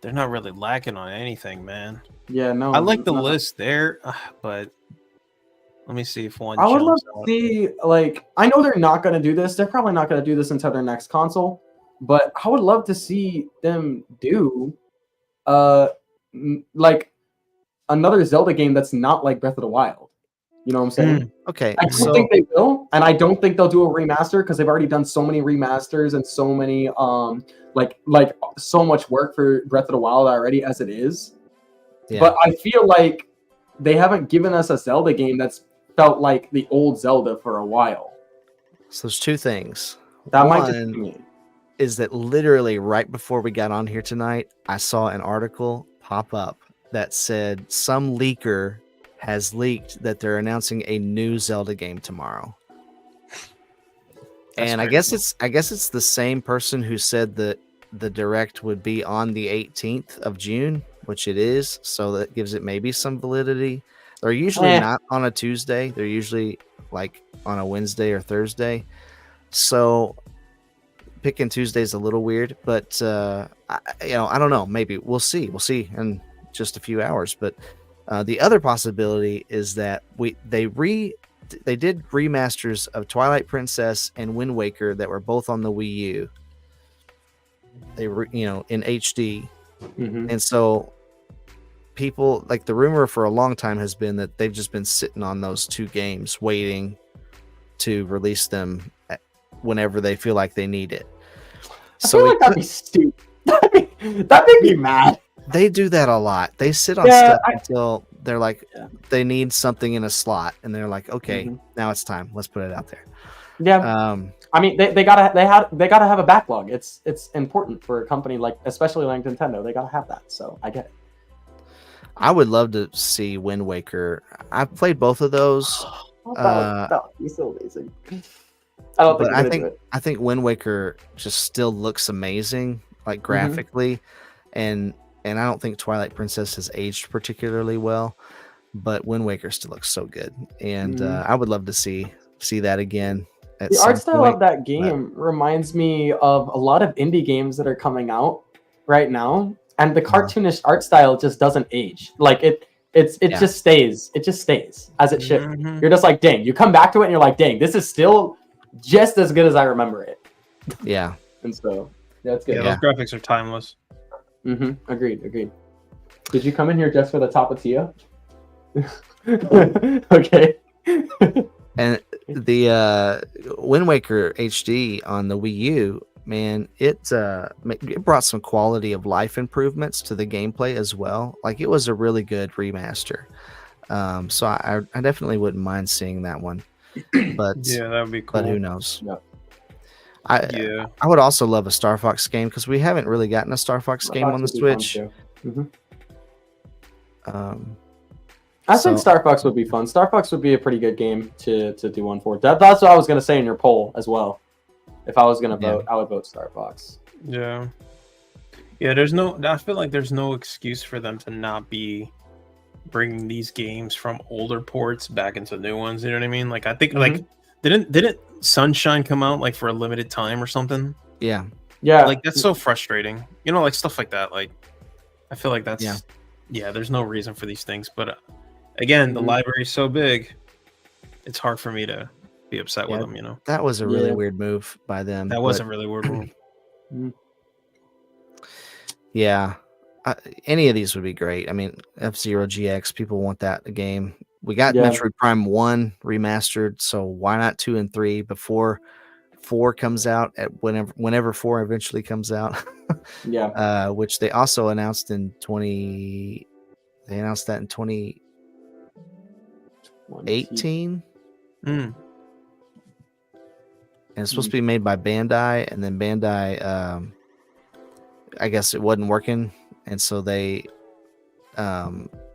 they're not really lacking on anything, man. Yeah, no. I like the list there, but let me see if one. I would love to see, like, I know they're not going to do this. They're probably not going to do this until their next console, but I would love to see them do, like, another Zelda game that's not like Breath of the Wild. You know what I'm saying? Okay. I don't think they will, and I don't think they'll do a remaster because they've already done so many remasters and so many, like so much work for Breath of the Wild already as it is. Yeah. But I feel like they haven't given us a Zelda game that's felt like the old Zelda for a while. So there's two things. One is that literally right before we got on here tonight, I saw an article pop up that said some leaker has leaked that they're announcing a new Zelda game tomorrow. And I guess it's the same person who said that the direct would be on the 18th of June, which it is. So that gives it maybe some validity. They're usually not on a Tuesday. They're usually like on a Wednesday or Thursday. So picking Tuesday is a little weird, but I don't know. Maybe we'll see. We'll see in just a few hours. But the other possibility is that they did remasters of Twilight Princess and Wind Waker that were both on the Wii U. They were, in HD, and so people, like, the rumor for a long time has been that they've just been sitting on those two games waiting to release them whenever they feel like they need it. I feel like that'd be stupid. That'd make me mad. They do that a lot. They sit on stuff until they're like, they need something in a slot, and they're like, okay, now it's time. Let's put it out there. Yeah. I mean, they gotta have a backlog. It's important for a company especially like Nintendo. They gotta have that. So I get it. I would love to see Wind Waker. I've played both of those. That would be so amazing. I think Wind Waker just still looks amazing, like graphically, and I don't think Twilight Princess has aged particularly well, but Wind Waker still looks so good, and I would love to see that again. The art style of that game reminds me of a lot of indie games that are coming out right now, and the cartoonish art style just doesn't age. Like it just stays. It just stays as it should. You're just like, dang. You come back to it and you're like, dang, this is still just as good as I remember it. Yeah. And so that's good. Yeah, those graphics are timeless. Agreed. Did you come in here just for the Tapatia? Okay. And the Wind Waker HD on the Wii U, man, it brought some quality of life improvements to the gameplay as well. Like, it was a really good remaster. So I definitely wouldn't mind seeing that one. But yeah, that would be cool. But who knows? Yeah. I would also love a Star Fox game because we haven't really gotten a Star Fox game on the Switch. I think Star Fox would be fun. Star Fox would be a pretty good game to do one for. That's what I was going to say in your poll as well. If I was going to vote, I would vote Star Fox. Yeah. Yeah, I feel like there's no excuse for them to not be bringing these games from older ports back into new ones. You know what I mean? Like, I think like Didn't Sunshine come out like for a limited time or something? Yeah. Like that's so frustrating. You know, like stuff like that. Like I feel like that's there's no reason for these things. But again, the library is so big, it's hard for me to be upset with them. You know, that was a really weird move by them. That was a really weird move. Yeah. Any of these would be great. I mean, F-Zero GX, people want that game. We got Metroid Prime 1 remastered, so why not 2 and 3 before 4 comes out at whenever 4 eventually comes out. Which they also announced in 2018. And it's supposed to be made by Bandai, and then Bandai I guess it wasn't working, and so they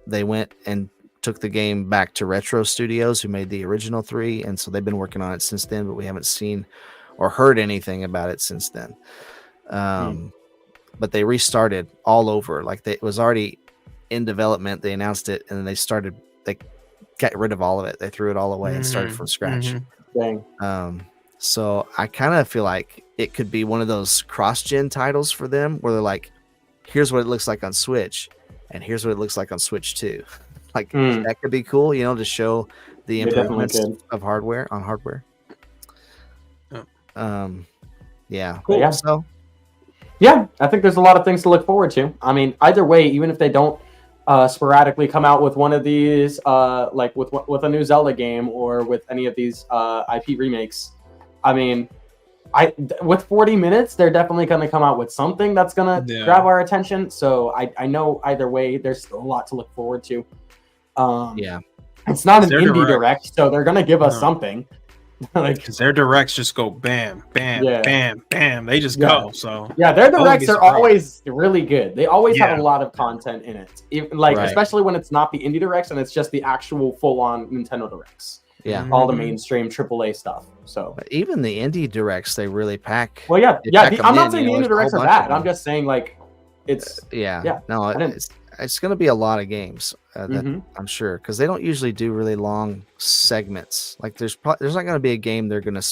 went and took the game back to Retro Studios, who made the original 3, and so they've been working on it since then, but we haven't seen or heard anything about it since then. But they restarted all over. Like it was already in development. They announced it, and then they got rid of all of it. They threw it all away and started from scratch. Dang. So I kind of feel like it could be one of those cross-gen titles for them, where they're like, here's what it looks like on Switch, and here's what it looks like on Switch 2. Like that could be cool, you know, to show the improvements of hardware on hardware. Yeah. Cool. Yeah. So yeah, I think there's a lot of things to look forward to. I mean, either way, even if they don't sporadically come out with one of these, like with a new Zelda game or with any of these IP remakes, I mean, with 40 minutes, they're definitely going to come out with something that's going to grab our attention. So I know either way, there's still a lot to look forward to. It's not an indie direct, so they're going to give us something. Like, because their directs just go bam, bam, bam, bam. They just go. So their directs are always really good. They always have a lot of content in it. Especially when it's not the indie directs and it's just the actual full-on Nintendo directs. Yeah, all the mainstream AAA stuff. So but even the indie directs, they really pack. Well, I'm not saying the indie directs are bad. I'm just saying like it's it's going to be a lot of games. That I'm sure, because they don't usually do really long segments. Like there's not going to be a game they're going to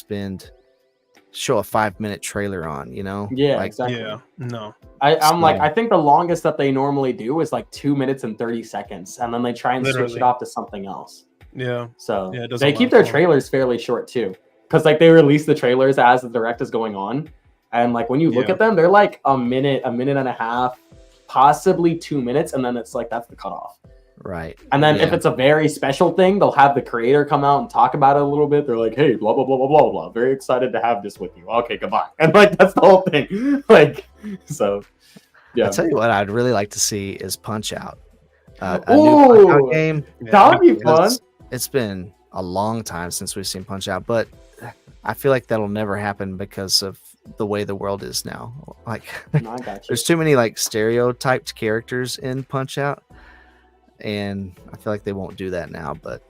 show a 5-minute trailer on. You know? Yeah, like, exactly. Yeah, no. I think the longest that they normally do is like 2 minutes and 30 seconds, and then they try and switch it off to something else. Yeah. So they keep their trailers fairly short too, because like they release the trailers as the direct is going on, and like when you look at them, they're like a minute and a half, possibly 2 minutes, and then it's like that's the cutoff. Right. And then if it's a very special thing, they'll have the creator come out and talk about it a little bit. They're like, hey, blah, blah, blah, blah, blah, blah. Very excited to have this with you. Okay, goodbye. And like, that's the whole thing. Like, so, yeah. I'll tell you what I'd really like to see is Punch Out. A new Punch Out game. That would be fun. It's been a long time since we've seen Punch Out, but I feel like that'll never happen because of the way the world is now. Like, there's too many like stereotyped characters in Punch Out. And I feel like they won't do that now, but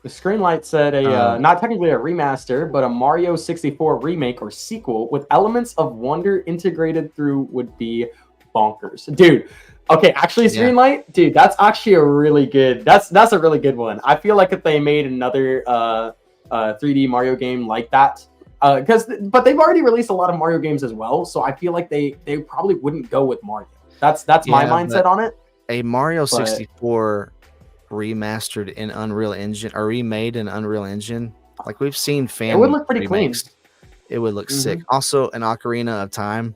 the Screenlight said not technically a remaster, but a Mario 64 remake or sequel with elements of wonder integrated through would be bonkers, dude. Okay, actually, Screenlight, dude, that's actually a really good. That's a really good one. I feel like if they made another 3D Mario game like that, but they've already released a lot of Mario games as well, so I feel like they probably wouldn't go with Mario. That's my mindset on it. A Mario 64 remastered in Unreal Engine or remade in Unreal Engine, like we've seen fan. It would look pretty clean. It would look sick. Also, an Ocarina of Time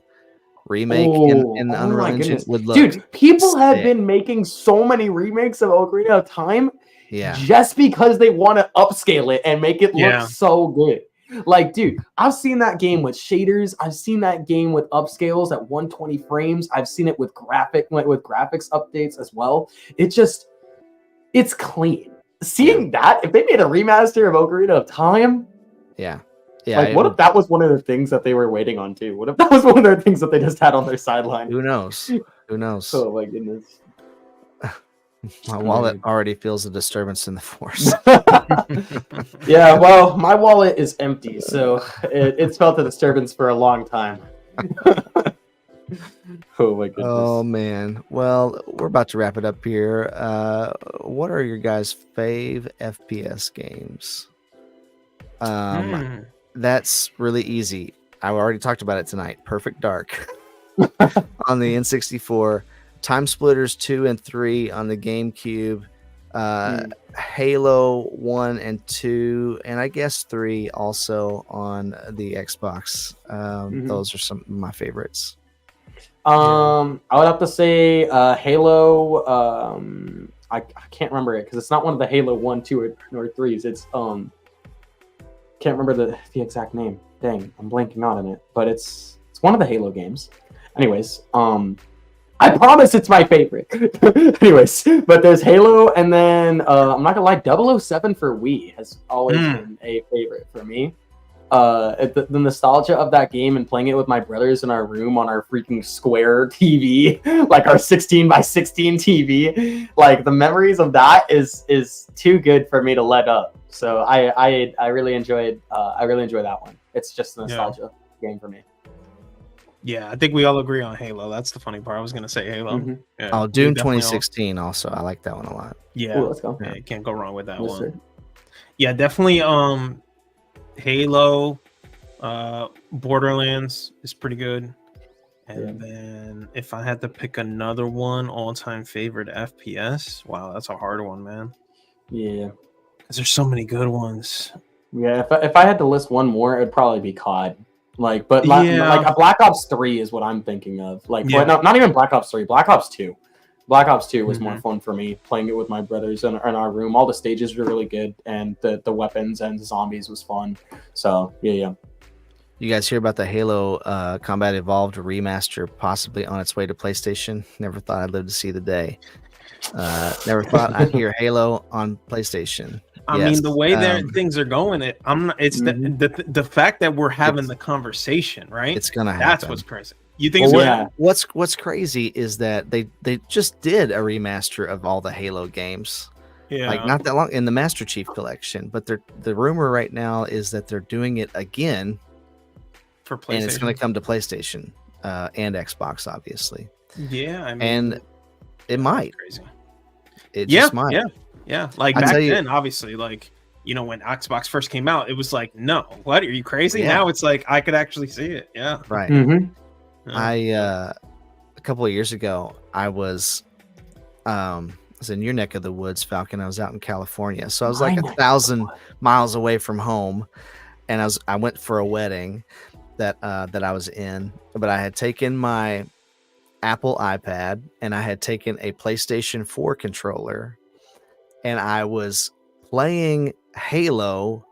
remake in Unreal Engine would look. Dude, people have been making so many remakes of Ocarina of Time, just because they want to upscale it and make it look so good. Like, dude, I've seen that game with shaders. I've seen that game with upscales at 120 frames. I've seen it with graphics updates as well. It's clean. Seeing that, if they made a remaster of Ocarina of Time, like, what if that was one of the things that they were waiting on too? What if that was one of their things that they just had on their sideline? Who knows? Who knows? Oh my goodness. My wallet already feels a disturbance in the force. Yeah, well, my wallet is empty, so it's felt a disturbance for a long time. Oh my goodness. Oh man. Well, we're about to wrap it up here. What are your guys' fave FPS games? That's really easy. I already talked about it tonight. Perfect Dark on the N64, Time Splitters 2 and 3 on the GameCube, Halo 1 and 2, and I guess 3 also on the Xbox. Those are some of my favorites. I would have to say Halo. I can't remember it because it's not one of the Halo 1, 2, or 3s. It's can't remember the exact name. Dang, I'm blanking out on it. But it's one of the Halo games. Anyways, I promise it's my favorite. Anyways, but there's Halo, and then I'm not gonna lie, 007 for Wii has always been a favorite for me. The nostalgia of that game and playing it with my brothers in our room on our freaking square TV, like our 16 by 16 TV, like the memories of that is too good for me to let up. So I really enjoyed that one. It's just a nostalgia game for me. Yeah, I think we all agree on Halo. That's the funny part. I was gonna say Halo. Yeah, Doom 2016 also. I like that one a lot. Yeah, ooh, let's go. Yeah, you can't go wrong with that Yes, one. sir. Yeah, definitely. Halo, Borderlands is pretty good. And then if I had to pick another one, all-time favorite FPS. Wow, that's a hard one, man. Yeah. Because there's so many good ones. Yeah, if I had to list one more, it'd probably be COD. Like a Black Ops 3 is what I'm thinking of. Like, well, not even Black Ops 3, Black Ops 2. Black Ops 2 was more fun for me, playing it with my brothers in our room. All the stages were really good, and the weapons and the zombies was fun. So, yeah. You guys hear about the Halo Combat Evolved remaster possibly on its way to PlayStation? Never thought I'd live to see the day. Never thought I'd hear Halo on PlayStation. I mean, the way things are going, it's the fact that we're having the conversation, right? It's gonna happen. That's what's crazy. You think? What's crazy is that they just did a remaster of all the Halo games. Yeah, like not that long in the Master Chief Collection, but the rumor right now is that they're doing it again for PlayStation, and it's going to come to PlayStation and Xbox, obviously. Yeah, I mean, and it might. Crazy. It just might. Yeah. Like back then, obviously, like when Xbox first came out, it was like, no, what, are you crazy? Now it's like I could actually see it. Yeah, right. A couple of years ago, I was in your neck of the woods, Falcon. I was out in California, so I was like 1,000 miles away from home, and I went for a wedding that I was in, but I had taken my Apple iPad and I had taken a PlayStation 4 controller, and I was playing Halo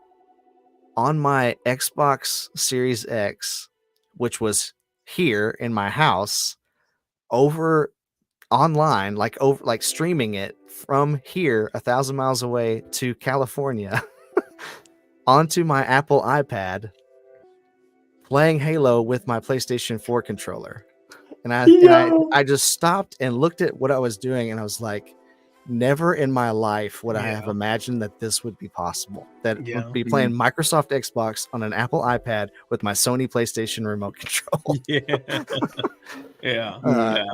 on my Xbox Series X, which was here in my house, over online, like streaming it from here 1,000 miles away to California onto my Apple iPad, playing Halo with my PlayStation 4 controller. And I just stopped and looked at what I was doing, and I was like, never in my life would I have imagined that this would be possible. That would be playing Microsoft Xbox on an Apple iPad with my Sony PlayStation remote control. I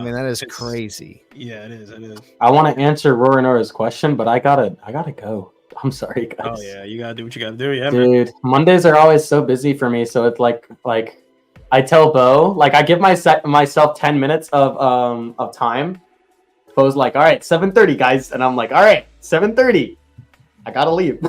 mean, that is crazy. Yeah, it is. I want to answer Rorinora's question, but I gotta go. I'm sorry, guys. Oh yeah, you gotta do what you gotta do. Yeah, dude. Mondays are always so busy for me, so it's like I tell Bo, like I give myself 10 minutes of time. Bo's like, all right, 7:30, guys, and I'm like, all right, 7:30, I gotta leave.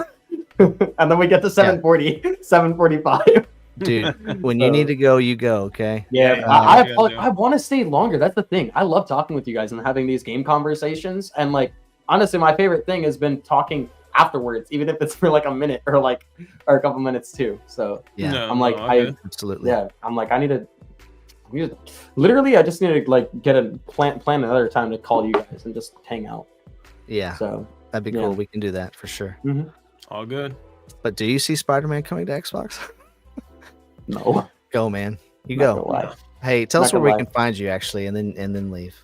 And then we get to 7:40, 7:45. Dude, when you need to go, you go. Okay. Yeah, I want to stay longer. That's the thing. I love talking with you guys and having these game conversations. And like, honestly, my favorite thing has been talking afterwards, even if it's for like a minute or a couple minutes too. So I'm like, absolutely. Yeah, I'm like, I need to literally, I just need to like get a plan another time to call you guys and just hang out. Yeah. So that'd be cool. We can do that for sure. All good. But do you see Spider-Man coming to Xbox? No. Go, man. You go. Hey, tell us where we can find you actually, and then leave.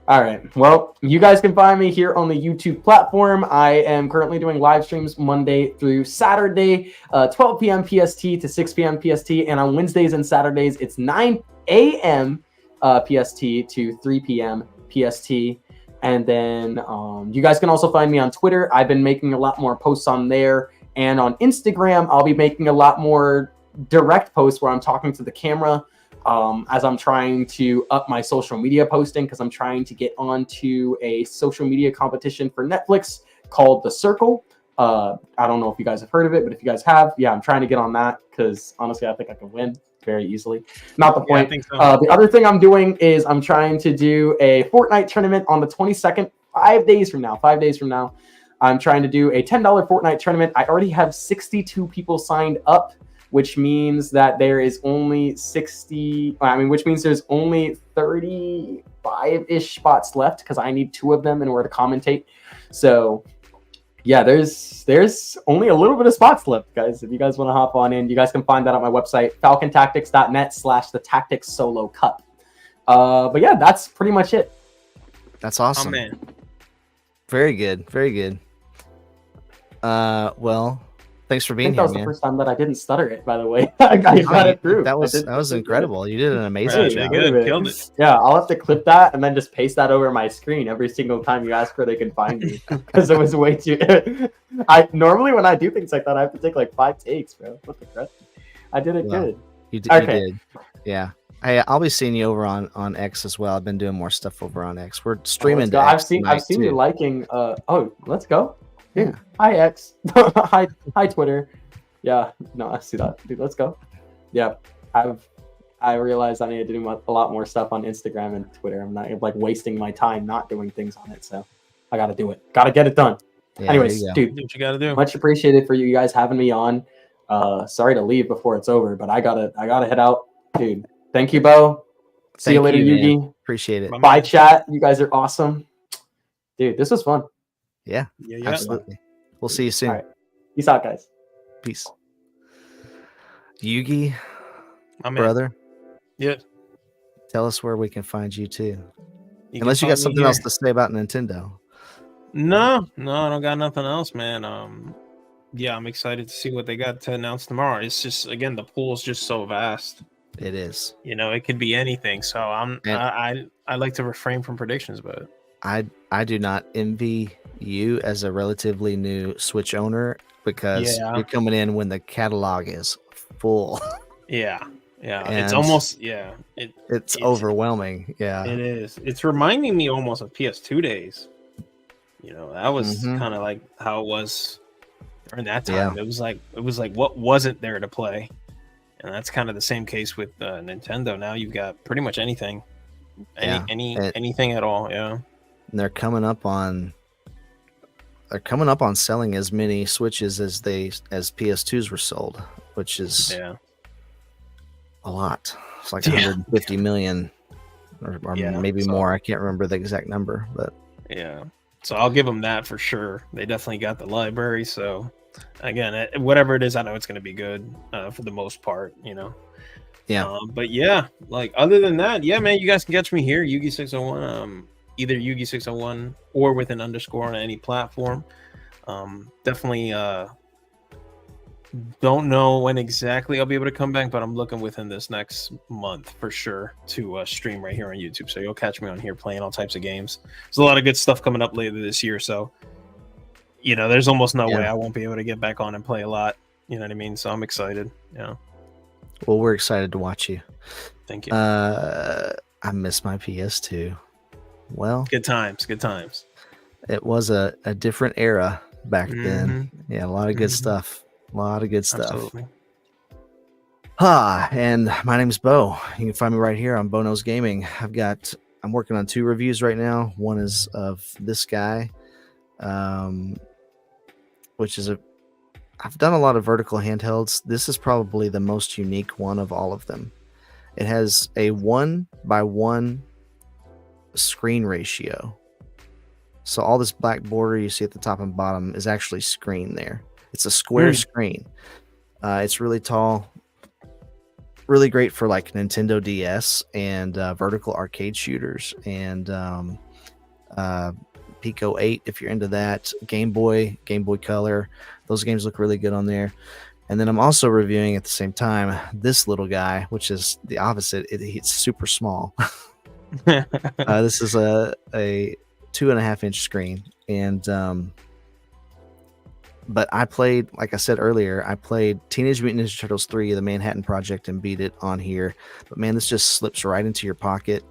All right. Well, you guys can find me here on the YouTube platform. I am currently doing live streams Monday through Saturday, 12 p.m. PST to 6 p.m. PST. And on Wednesdays and Saturdays, it's 9 a.m. PST to 3 p.m. PST. And then you guys can also find me on Twitter. I've been making a lot more posts on there. And on Instagram, I'll be making a lot more direct posts where I'm talking to the camera as I'm trying to up my social media posting, because I'm trying to get onto a social media competition for Netflix called The Circle. I don't know if you guys have heard of it, but if you guys have, yeah, I'm trying to get on that because honestly, I think I can win very easily. Not the point. I think so. The other thing I'm doing is I'm trying to do a Fortnite tournament on the 22nd, 5 days from now. I'm trying to do a $10 Fortnite tournament. I already have 62 people signed up, which means that there is only which means there's only 35-ish spots left because I need 2 of them in order to commentate. So yeah, there's only a little bit of spots left, guys. If you guys want to hop on in, you guys can find that on my website, falcontactics.net/the-tactics-solo-cup. But yeah, that's pretty much it. That's awesome. Oh, man. Very good. Very good. Well, thanks for being here, man. That was the first time that I didn't stutter it, by the way. I got it through. That was incredible. You did an amazing job. Killed it. Yeah, I'll have to clip that and then just paste that over my screen every single time you ask where they can find me, because it was way too. I normally when I do things like that, I have to take like 5 takes, bro. What the crap? I did it good. You did. Okay. You did. Yeah. Hey, I'll be seeing you over on X as well. I've been doing more stuff over on X. We're streaming. I've seen you liking. Let's go. Yeah. Hi X. Hi Twitter. Yeah. No, I see that, dude. Let's go. Yeah. I realized I need to do a lot more stuff on Instagram and Twitter. I'm not like wasting my time not doing things on it. So I got to do it. Got to get it done. Yeah, anyways, dude, what you got to do. Much appreciated for you guys having me on. Sorry to leave before it's over, but I gotta head out, dude. Thank you, Bo. See you later, Yugi. Man. Appreciate it. Bye, chat. You guys are awesome, dude. This was fun. Yeah, absolutely. We'll see you soon. All right. Peace out, guys. Peace. Yugi, brother. Yeah. Tell us where we can find you too. Unless you got something else to say about Nintendo. No, I don't got nothing else, man. Yeah, I'm excited to see what they got to announce tomorrow. It's just, again, the pool is just so vast. It is. It could be anything. So I like to refrain from predictions, but I do not envy you as a relatively new Switch owner, because you're coming in when the catalog is full. Yeah. It's almost it's overwhelming. Yeah, it is. It's reminding me almost of PS2 days. That was kind of like how it was during that time. Yeah. It was like what wasn't there to play. And that's kind of the same case with Nintendo. Now you've got pretty much anything, anything at all. Yeah, and they're coming up on selling as many Switches as PS2s were sold, which is a lot. It's like 150 million, or maybe more. I can't remember the exact number, but yeah. So I'll give them that for sure. They definitely got the library. So again, whatever it is, I know it's going to be good for the most part, Yeah. But yeah, like other than that, yeah, man, you guys can catch me here, Yugi601, either Yugi601 or with an underscore on any platform. Definitely don't know when exactly I'll be able to come back, but I'm looking within this next month for sure to stream right here on YouTube. So you'll catch me on here playing all types of games. There's a lot of good stuff coming up later this year. So, there's almost no way I won't be able to get back on and play a lot. You know what I mean? So I'm excited. Yeah. Well, we're excited to watch you. Thank you. I miss my PS2. Well, good times. It was a different era back then. Yeah, a lot of good stuff. A lot of good stuff. Absolutely. And my name's Bo. You can find me right here on Bo Knows Gaming. I'm working on 2 reviews right now. One is of this guy, which is I've done a lot of vertical handhelds. This is probably the most unique one of all of them. It has a 1:1 screen ratio. So all this black border you see at the top and bottom is actually screen there. It's a square screen. It's really tall, really great for like Nintendo DS and vertical arcade shooters, and Pico 8 if you're into that. Game Boy Color. Those games look really good on there. And then I'm also reviewing at the same time this little guy, which is the opposite. It's super small. This is a 2.5-inch screen, and but I played, like I said earlier, I played Teenage Mutant Ninja Turtles 3, The Manhattan Project, and beat it on here. But man, this just slips right into your pocket.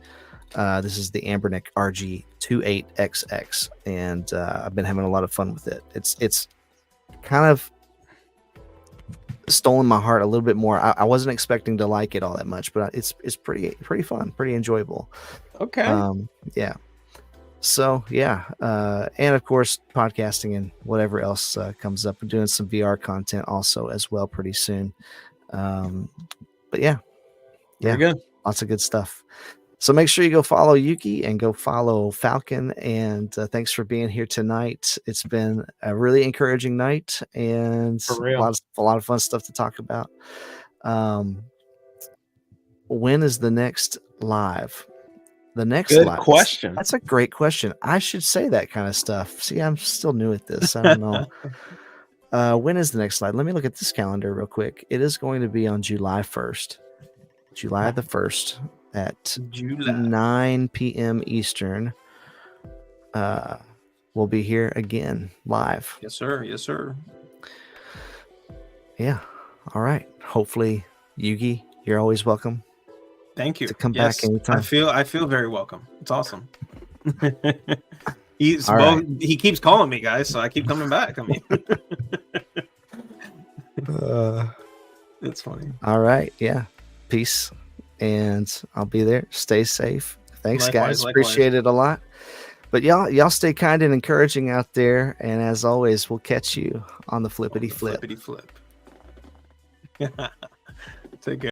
This is the Ambernick RG28XX, and I've been having a lot of fun with it. It's kind of stolen my heart a little bit more. I wasn't expecting to like it all that much, but it's pretty fun, pretty enjoyable. Okay. Yeah. So yeah, and of course podcasting and whatever else comes up. We're doing some VR content also as well pretty soon. But yeah, Very good. Lots of good stuff. So make sure you go follow Yuki and go follow Falcon. And thanks for being here tonight. It's been a really encouraging night and a lot of fun stuff to talk about. When is the next live? The next good question. That's a great question. I should say that kind of stuff. See, I'm still new at this. I don't know. When is the next slide? Let me look at this calendar real quick. It is going to be on July 1st. July the 1st at 9 p.m. Eastern. We'll be here again live. Yes, sir. Yes, sir. Yeah. All right. Hopefully, Yugi, you're always welcome. Thank you. To come back anytime. I feel very welcome. It's awesome. He keeps calling me, guys, so I keep coming back. I mean, it's funny. All right. Yeah. Peace. And I'll be there. Stay safe. Thanks, guys. Appreciate it a lot. But y'all stay kind and encouraging out there. And as always, we'll catch you on the flippity flip. Flippity flip. Take care.